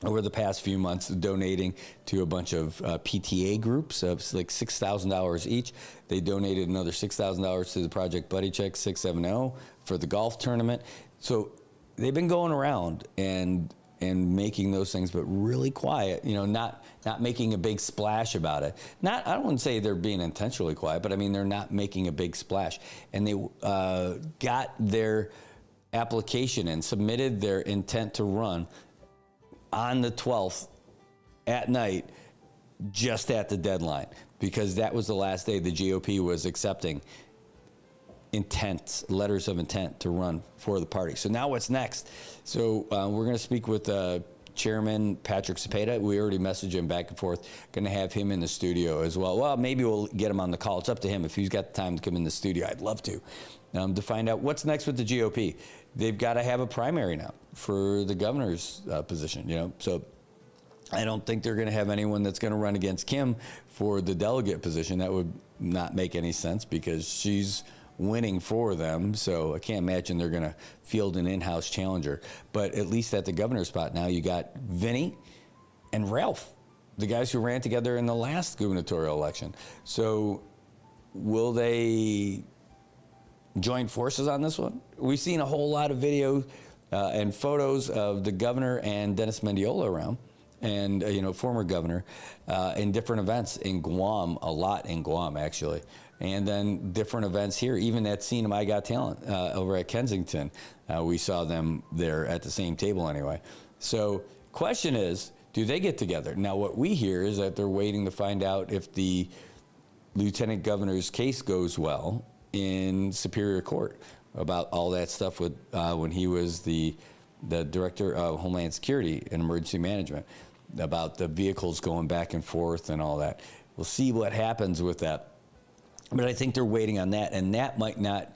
over the past few months, donating to a bunch of PTA groups of like $6,000 each. They donated another $6,000 to the Project Buddy Check 670 for the golf tournament. So they've been going around and making those things, but really quiet. Not making a big splash about it. I don't want to say they're being intentionally quiet, but I mean they're not making a big splash. And they got their application and submitted their intent to run on the 12th at night, just at the deadline, because that was the last day the GOP was accepting letters of intent to run for the party. So now what's next? So we're going to speak with Chairman Patrick Cepeda. We already messaged him back and forth. Going to have him in the studio as well. Well, maybe we'll get him on the call. It's up to him. If he's got the time to come in the studio, I'd love to find out what's next with the GOP. They've got to have a primary now for the governor's position, So I don't think they're going to have anyone that's going to run against Kim for the delegate position. That would not make any sense because she's winning for them. So I can't imagine they're going to field an in-house challenger. But at least at the governor's spot now, you got Vinny and Ralph, the guys who ran together in the last gubernatorial election. So will they join forces on this one? We've seen a whole lot of video and photos of the governor and Dennis Mendiola around, and former governor, in different events in Guam, a lot in Guam actually, and then different events here. Even that scene of I Got Talent over at Kensington, we saw them there at the same table anyway. So question is, do they get together? Now what we hear is that they're waiting to find out if the lieutenant governor's case goes well in Superior Court about all that stuff with when he was the director of Homeland Security and Emergency Management, about the vehicles going back and forth and all that. We'll see what happens with that. But I think they're waiting on that, and that might not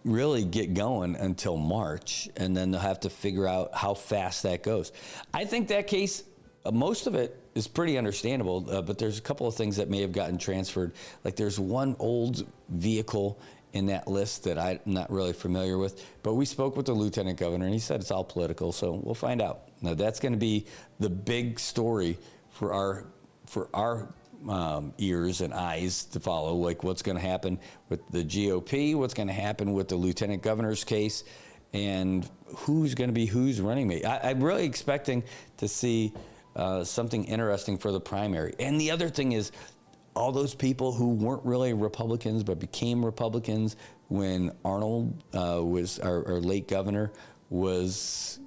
really get going until March, and then they'll have to figure out how fast that goes. I think that case, most of it is pretty understandable, but there's a couple of things that may have gotten transferred. Like there's one old vehicle in that list that I'm not really familiar with, but we spoke with the lieutenant governor and he said it's all political, so we'll find out. Now that's going to be the big story for our ears and eyes to follow, like what's going to happen with the GOP, what's going to happen with the lieutenant governor's case, and who's going to be who's running mate. I'm really expecting to see something interesting for the primary. And the other thing is, all those people who weren't really Republicans but became Republicans when Arnold was our late governor was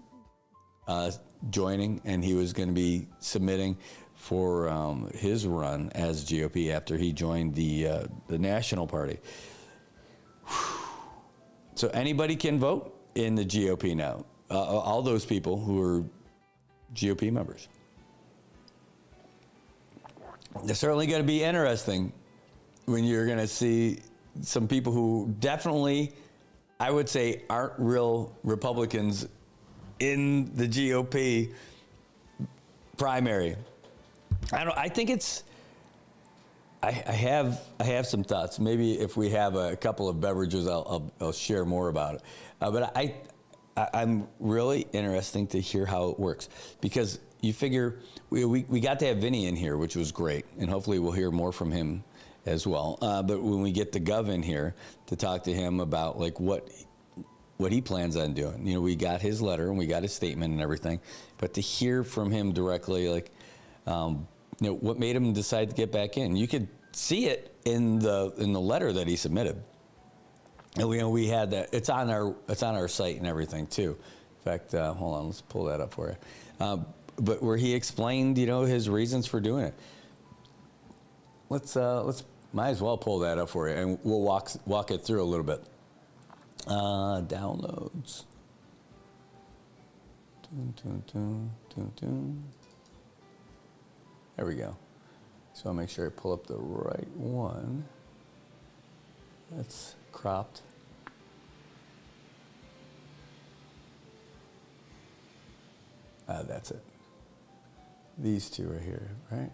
joining, and he was going to be submitting for his run as GOP after he joined the National Party. So anybody can vote in the GOP now. All those people who are GOP members. It's certainly going to be interesting when you're going to see some people who definitely, I would say, aren't real Republicans in the GOP primary. I think it's. I have some thoughts. Maybe if we have a couple of beverages, I'll share more about it. But I'm really interesting to hear how it works, because you figure we got to have Vinny in here, which was great, and hopefully we'll hear more from him as well. But when we get the Gov in here to talk to him about like what he plans on doing, we got his letter and we got his statement and everything, but to hear from him directly, like what made him decide to get back in, you could see it in the letter that he submitted. And we had that. It's on our site and everything too. In fact, hold on, let's pull that up for you. But where he explained, his reasons for doing it. Let's might as well pull that up for you, and we'll walk it through a little bit. Downloads. There we go. So I'll make sure I pull up the right one. That's cropped. That's it. These 2 right here, right?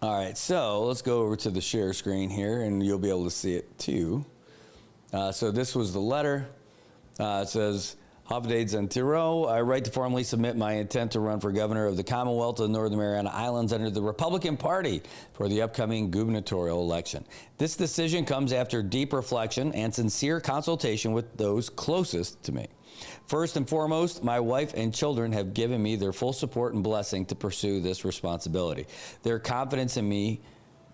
All right, so let's go over to the share screen here, and you'll be able to see it too. So this was the letter. It says, Hafdades and Tiro, I write to formally submit my intent to run for governor of the Commonwealth of the Northern Mariana Islands under the Republican Party for the upcoming gubernatorial election. This decision comes after deep reflection and sincere consultation with those closest to me. First and foremost, my wife and children have given me their full support and blessing to pursue this responsibility. Their confidence in me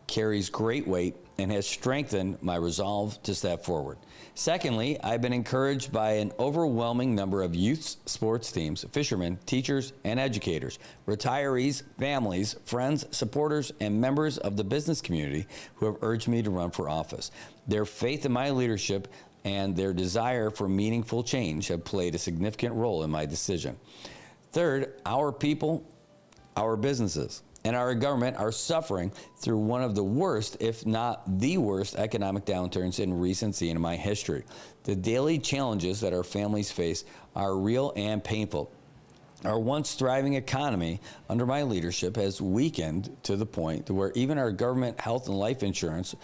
carries great weight and has strengthened my resolve to step forward. Secondly, I've been encouraged by an overwhelming number of youth sports teams, fishermen, teachers, and educators, retirees, families, friends, supporters, and members of the business community who have urged me to run for office. Their faith in my leadership and their desire for meaningful change have played a significant role in my decision. Third, our people, our businesses, and our government are suffering through one of the worst, if not the worst, economic downturns in recency in my history. The daily challenges that our families face are real and painful. Our once thriving economy under my leadership has weakened to the point where even our government health and life insurance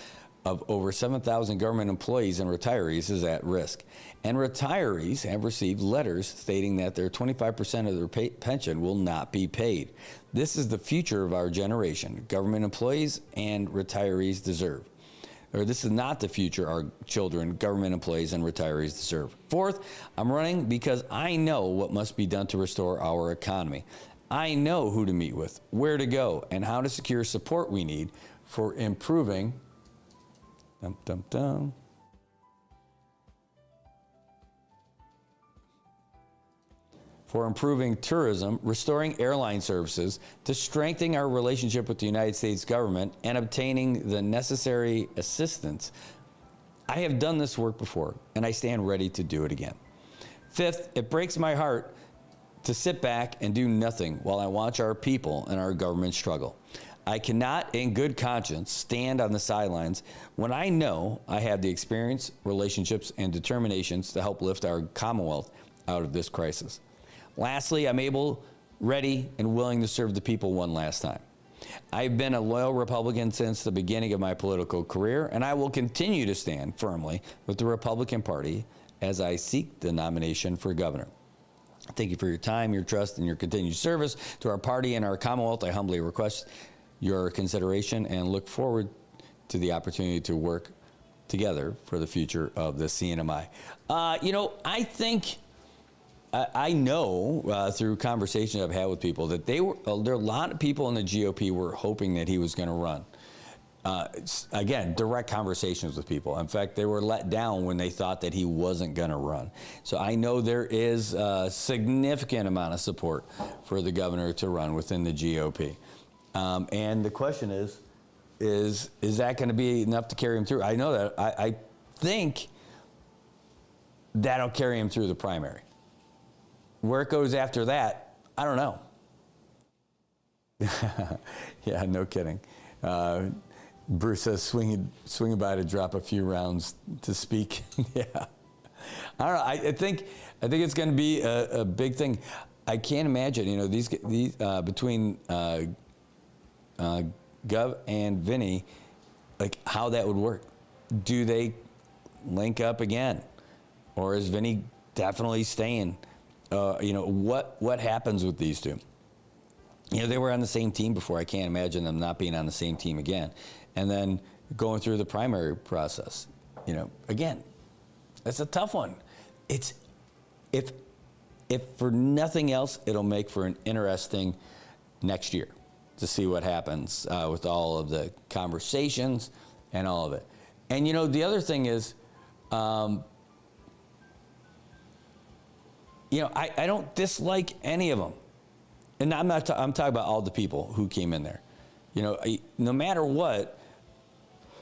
of over 7,000 government employees and retirees is at risk. And retirees have received letters stating that their 25% of their pension will not be paid. This is the future of our generation. Government employees and retirees deserve. Or this is not the future our children, government employees, and retirees deserve. Fourth, I'm running because I know what must be done to restore our economy. I know who to meet with, where to go, and how to secure support we need for improving for improving tourism, restoring airline services, to strengthening our relationship with the United States government, and obtaining the necessary assistance. I have done this work before, and I stand ready to do it again. Fifth, it breaks my heart to sit back and do nothing while I watch our people and our government struggle. I cannot, in good conscience, stand on the sidelines when I know I have the experience, relationships, and determinations to help lift our Commonwealth out of this crisis. Lastly, I'm able, ready, and willing to serve the people one last time. I've been a loyal Republican since the beginning of my political career, and I will continue to stand firmly with the Republican Party as I seek the nomination for governor. Thank you for your time, your trust, and your continued service to our party and our Commonwealth. I humbly request your consideration and look forward to the opportunity to work together for the future of the CNMI. I think, I know through conversations I've had with people that there are a lot of people in the GOP were hoping that he was going to run. Again, direct conversations with people. In fact, they were let down when they thought that he wasn't going to run. So I know there is a significant amount of support for the governor to run within the GOP. And the question is that going to be enough to carry him through? I know that. I think that'll carry him through the primary. Where it goes after that, I don't know. Yeah, no kidding. Bruce says swinging by to drop a few rounds to speak. Yeah, I don't know. I think it's going to be a big thing. I can't imagine. These between Gov and Vinny, like how that would work. Do they link up again, or is Vinny definitely staying? What happens with these two? They were on the same team before. I can't imagine them not being on the same team again. And then going through the primary process. Again, that's a tough one. It's if for nothing else, it'll make for an interesting next year to see what happens with all of the conversations and all of it. And the other thing is, I don't dislike any of them. And I'm talking about all the people who came in there. No matter what,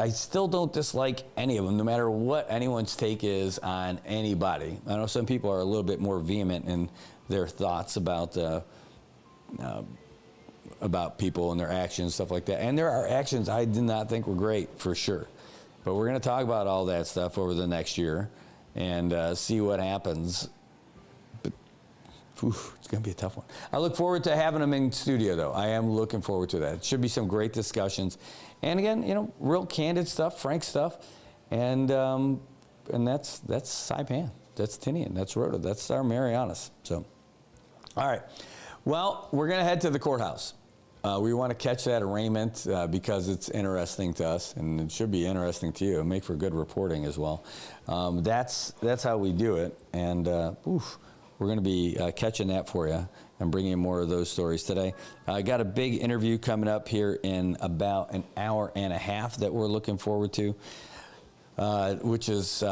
I still don't dislike any of them, no matter what anyone's take is on anybody. I know some people are a little bit more vehement in their thoughts about people and their actions, stuff like that. And there are actions I did not think were great, for sure. But we're going to talk about all that stuff over the next year and see what happens. But It's going to be a tough one. I look forward to having them in studio, though. I am looking forward to that. It should be some great discussions. And again, real candid stuff, frank stuff. And that's Saipan. That's Tinian. That's Rhoda. That's our Marianas. So, all right. Well, we're going to head to the courthouse. We want to catch that arraignment because it's interesting to us, and it should be interesting to you. It'll make for good reporting as well. That's how we do it. And, we're going to be catching that for you and bringing in more of those stories today. I got a big interview coming up here in about an hour and a half that we're looking forward to, which is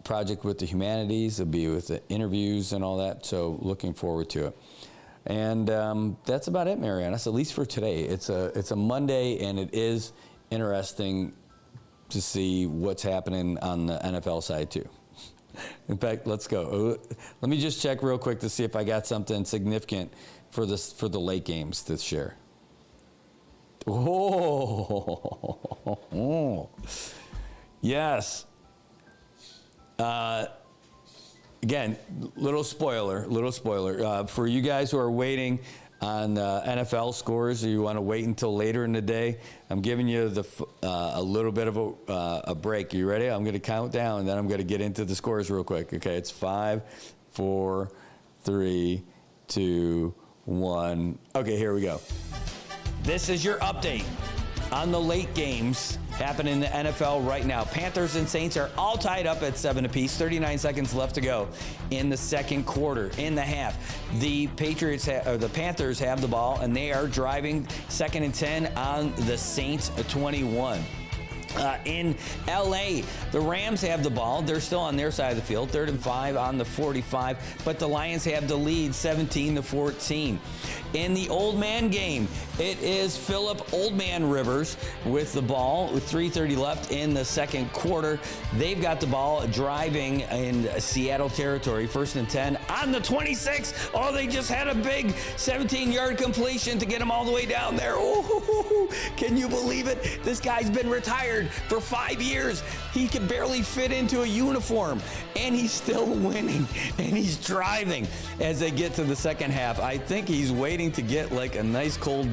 Project with the Humanities. It'll be with the interviews and all that, so looking forward to it. And that's about it, Marianas, at least for today. It's a Monday, and it is interesting to see what's happening on the NFL side, too. In fact, let's go. Let me just check real quick to see if I got something significant for the late games to share. Oh, yes. Again, little spoiler. For you guys who are waiting on NFL scores, or you want to wait until later in the day, I'm giving you a little bit of a break. Are you ready? I'm going to count down, and then I'm going to get into the scores real quick. Okay, it's 5, 4, 3, 2, 1. Okay, here we go. This is your update on the late games happening in the NFL right now. Panthers and Saints are all tied up at 7 apiece. 39 seconds left to go in the second quarter. In the half, the Panthers have the ball, and they are driving 2nd and 10 on the Saints 21. In L.A., the Rams have the ball. They're still on their side of the field, 3rd and 5 on the 45, but the Lions have the lead, 17-14. In the old man game, it is Philip Old Man Rivers with the ball with 3:30 left in the second quarter. They've got the ball driving in Seattle territory, 1st and 10 on the 26. Oh, they just had a big 17-yard completion to get them all the way down there. Oh, can you believe it? This guy's been retired for 5 years. He can barely fit into a uniform, and he's still winning, and he's driving as they get to the second half. I think he's waiting to get like a nice cold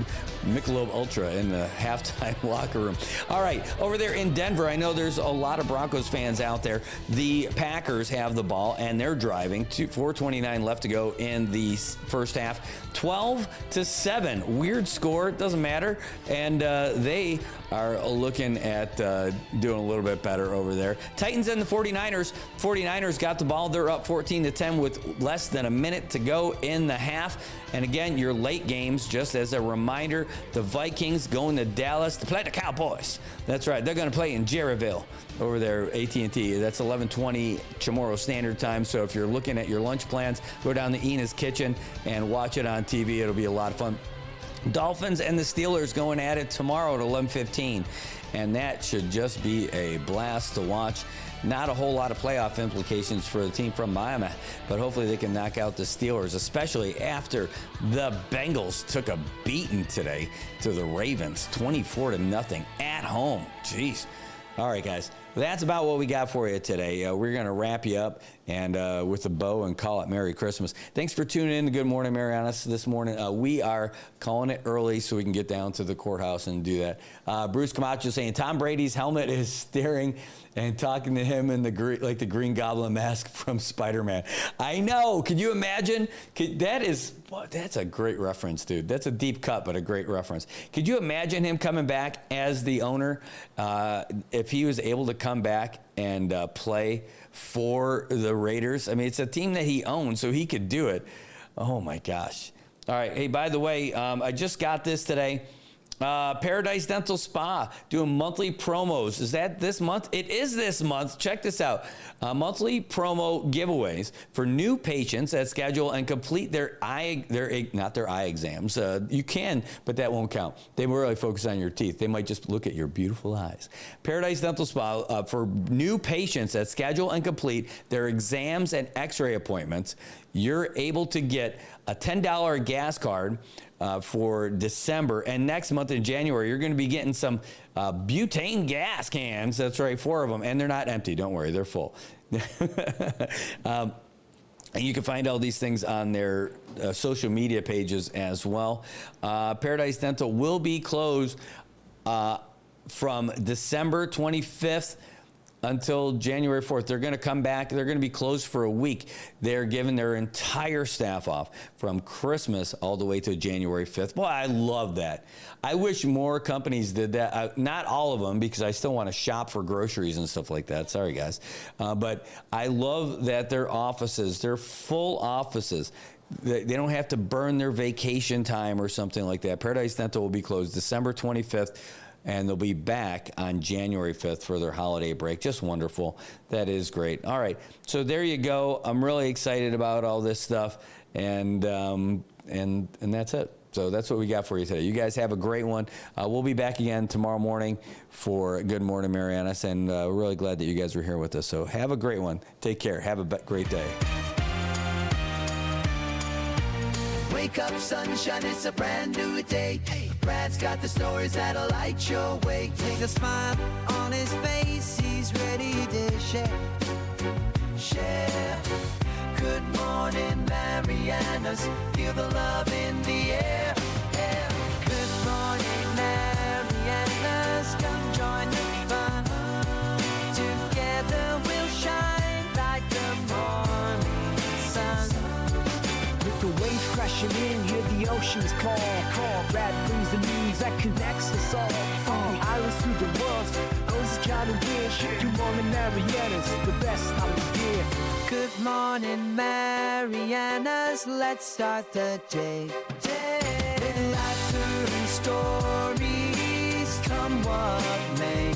Michelob Ultra in the halftime locker room. All right, over there in Denver, I know there's a lot of Broncos fans out there. The Packers have the ball, and they're driving. 4:29 left to go in the first half. 12-7. Weird score. It doesn't matter. And they are looking at doing a little bit better over there. Titans and the 49ers. 49ers got the ball. They're up 14-10 with less than a minute to go in the half. And again, your late games, just as a reminder, the Vikings going to Dallas to play the Cowboys. That's right. They're going to play in Jerryville over there, AT&T. That's 11:20 Chamorro Standard Time. So if you're looking at your lunch plans, go down to Ina's Kitchen and watch it on TV. It'll be a lot of fun. Dolphins and the Steelers going at it tomorrow at 11:15. And that should just be a blast to watch. Not a whole lot of playoff implications for the team from Miami, but hopefully they can knock out the Steelers, especially after the Bengals took a beating today to the Ravens, 24-0 at home. Jeez. All right, guys. That's about what we got for you today. We're going to wrap you up and with a bow and call it Merry Christmas. Thanks for tuning in to Good Morning Marianas this morning. We are calling it early so we can get down to the courthouse and do that. Bruce Camacho saying Tom Brady's helmet is staring and talking to him in the Green Goblin mask from Spider-Man. I know. Could you imagine? That's a great reference, dude. That's a deep cut, but a great reference. Could you imagine him coming back as the owner if he was able to come back and play for the Raiders? I mean, it's a team that he owns, so he could do it. Oh, my gosh. All right. Hey, by the way, I just got this today. Paradise Dental Spa doing monthly promos. Is that this month? It is this month. Check this out. Monthly promo giveaways for new patients that schedule and complete their eye exams. You can, but that won't count. They really focus on your teeth. They might just look at your beautiful eyes. Paradise Dental Spa for new patients that schedule and complete their exams and x-ray appointments. You're able to get a $10 gas card for December, and next month in January you're going to be getting some butane gas cans. That's right, 4 of them, and they're not empty. Don't worry, they're full. And you can find all these things on their social media pages as well. Paradise Dental will be closed from December 25th until January 4th. They're going to come back. They're going to be closed for a week. They're giving their entire staff off from Christmas all the way to January 5th. Well, I love that. I wish more companies did that. Not all of them, because I still want to shop for groceries and stuff like that. Sorry, guys. But I love that their offices, they're full offices. They don't have to burn their vacation time or something like that. Paradise Dental will be closed December 25th. And they'll be back on January 5th for their holiday break. Just wonderful. That is great. All right. So there you go. I'm really excited about all this stuff. And that's it. So that's what we got for you today. You guys have a great one. We'll be back again tomorrow morning for Good Morning Marianas. And we're really glad that you guys were here with us. So have a great one. Take care. Have a great day. Wake up, sunshine, it's a brand new day. Brad's got the stories that'll light your way. Take a smile on his face, he's ready to share. Share. Good morning, Marianas. Feel the love in the air. Yeah. Good morning, Marianas. Come join the fun. Together we'll shine like the morning sun. With the waves crashing in, hear the ocean's call. Brad brings the news that connects us all. From the islands to the world, those kind of wish. Good morning, Marianas, the best time of year. Good morning, Marianas. Let's start the day. With laughter and stories, come what may.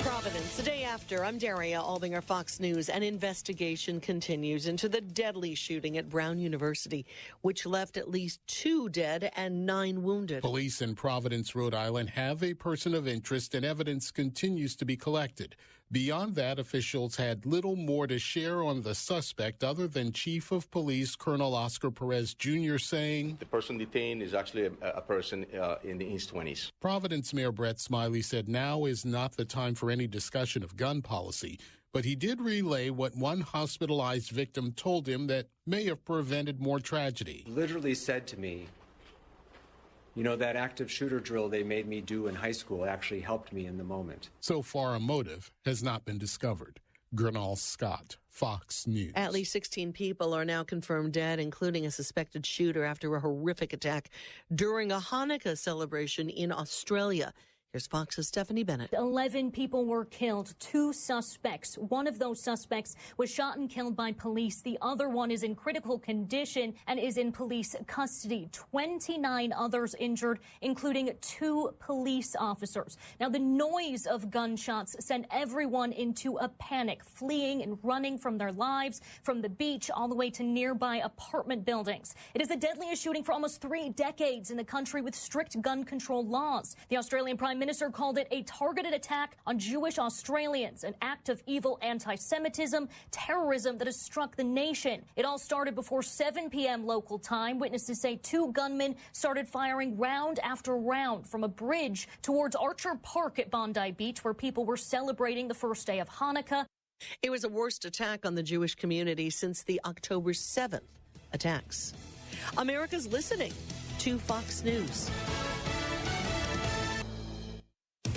Providence, the day after. I'm Daria Albinger, Fox News. An investigation continues into the deadly shooting at Brown University, which left at least 2 dead and 9 wounded. Police in Providence, Rhode Island have a person of interest, and evidence continues to be collected. Beyond that, officials had little more to share on the suspect other than Chief of Police Colonel Oscar Perez Jr. saying, The person detained is actually a person in his 20s. Providence Mayor Brett Smiley said now is not the time for any discussion of gun policy, but he did relay what one hospitalized victim told him that may have prevented more tragedy. Literally said to me, you know, that active shooter drill they made me do in high school actually helped me in the moment. So far, a motive has not been discovered. Gernal Scott, Fox News. At least 16 people are now confirmed dead, including a suspected shooter after a horrific attack during a Hanukkah celebration in Australia. Here's Fox's Stephanie Bennett. 11 people were killed, 2 suspects. One of those suspects was shot and killed by police. The other one is in critical condition and is in police custody. 29 others injured, including 2 police officers. Now, the noise of gunshots sent everyone into a panic, fleeing and running from their lives from the beach all the way to nearby apartment buildings. It is the deadliest shooting for almost 3 decades in the country with strict gun control laws. The Australian Prime Minister called it a targeted attack on Jewish Australians, an act of evil anti-Semitism, terrorism that has struck the nation. It all started before 7 p.m. local time. Witnesses say 2 gunmen started firing round after round from a bridge towards Archer Park at Bondi Beach, where people were celebrating the first day of Hanukkah. It was the worst attack on the Jewish community since the October 7th attacks. America's listening to Fox News.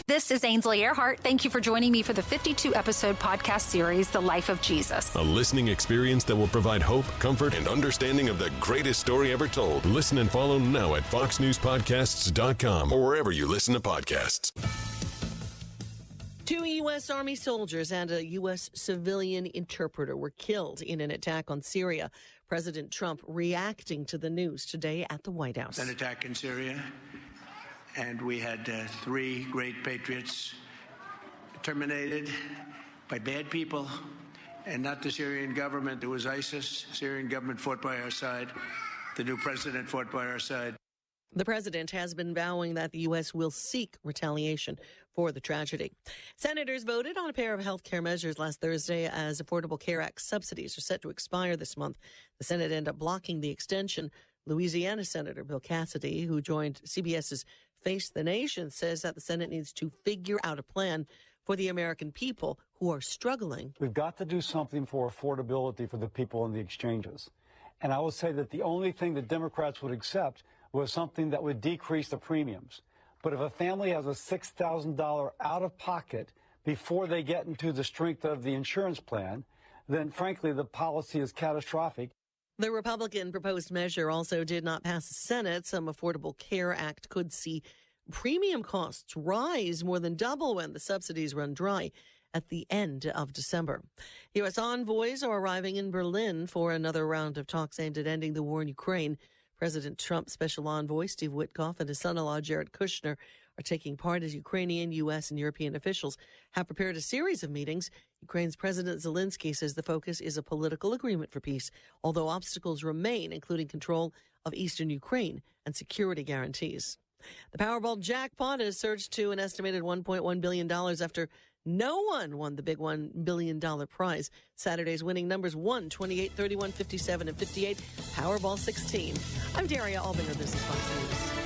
This is Ainsley Earhart. Thank you for joining me for the 52-episode podcast series, The Life of Jesus. A listening experience that will provide hope, comfort, and understanding of the greatest story ever told. Listen and follow now at foxnewspodcasts.com or wherever you listen to podcasts. 2 U.S. Army soldiers and a U.S. civilian interpreter were killed in an attack on Syria. President Trump reacting to the news today at the White House. An attack in Syria. And we had 3 great patriots terminated by bad people, and not the Syrian government. It was ISIS. Syrian government fought by our side. The new president fought by our side. The president has been vowing that the U.S. will seek retaliation for the tragedy. Senators voted on a pair of health care measures last Thursday as Affordable Care Act subsidies are set to expire this month. The Senate ended up blocking the extension. Louisiana Senator Bill Cassidy, who joined CBS's Face the Nation says that the Senate needs to figure out a plan for the American people who are struggling. We've got to do something for affordability for the people in the exchanges. And I will say that the only thing that Democrats would accept was something that would decrease the premiums. But if a family has a $6,000 out of pocket before they get into the strength of the insurance plan, then frankly, the policy is catastrophic. The Republican proposed measure also did not pass the Senate. Some Affordable Care Act could see premium costs rise more than double when the subsidies run dry at the end of December. U.S. envoys are arriving in Berlin for another round of talks aimed at ending the war in Ukraine. President Trump's special envoy, Steve Witkoff, and his son-in-law, Jared Kushner, are taking part as Ukrainian, U.S., and European officials have prepared a series of meetings. Ukraine's President Zelensky says the focus is a political agreement for peace, although obstacles remain, including control of eastern Ukraine and security guarantees. The Powerball jackpot has surged to an estimated $1.1 billion after no one won the big $1 billion prize. Saturday's winning numbers 1, 28, 31, 57, and 58. Powerball 16. I'm Daria Albinger. This is Fox News.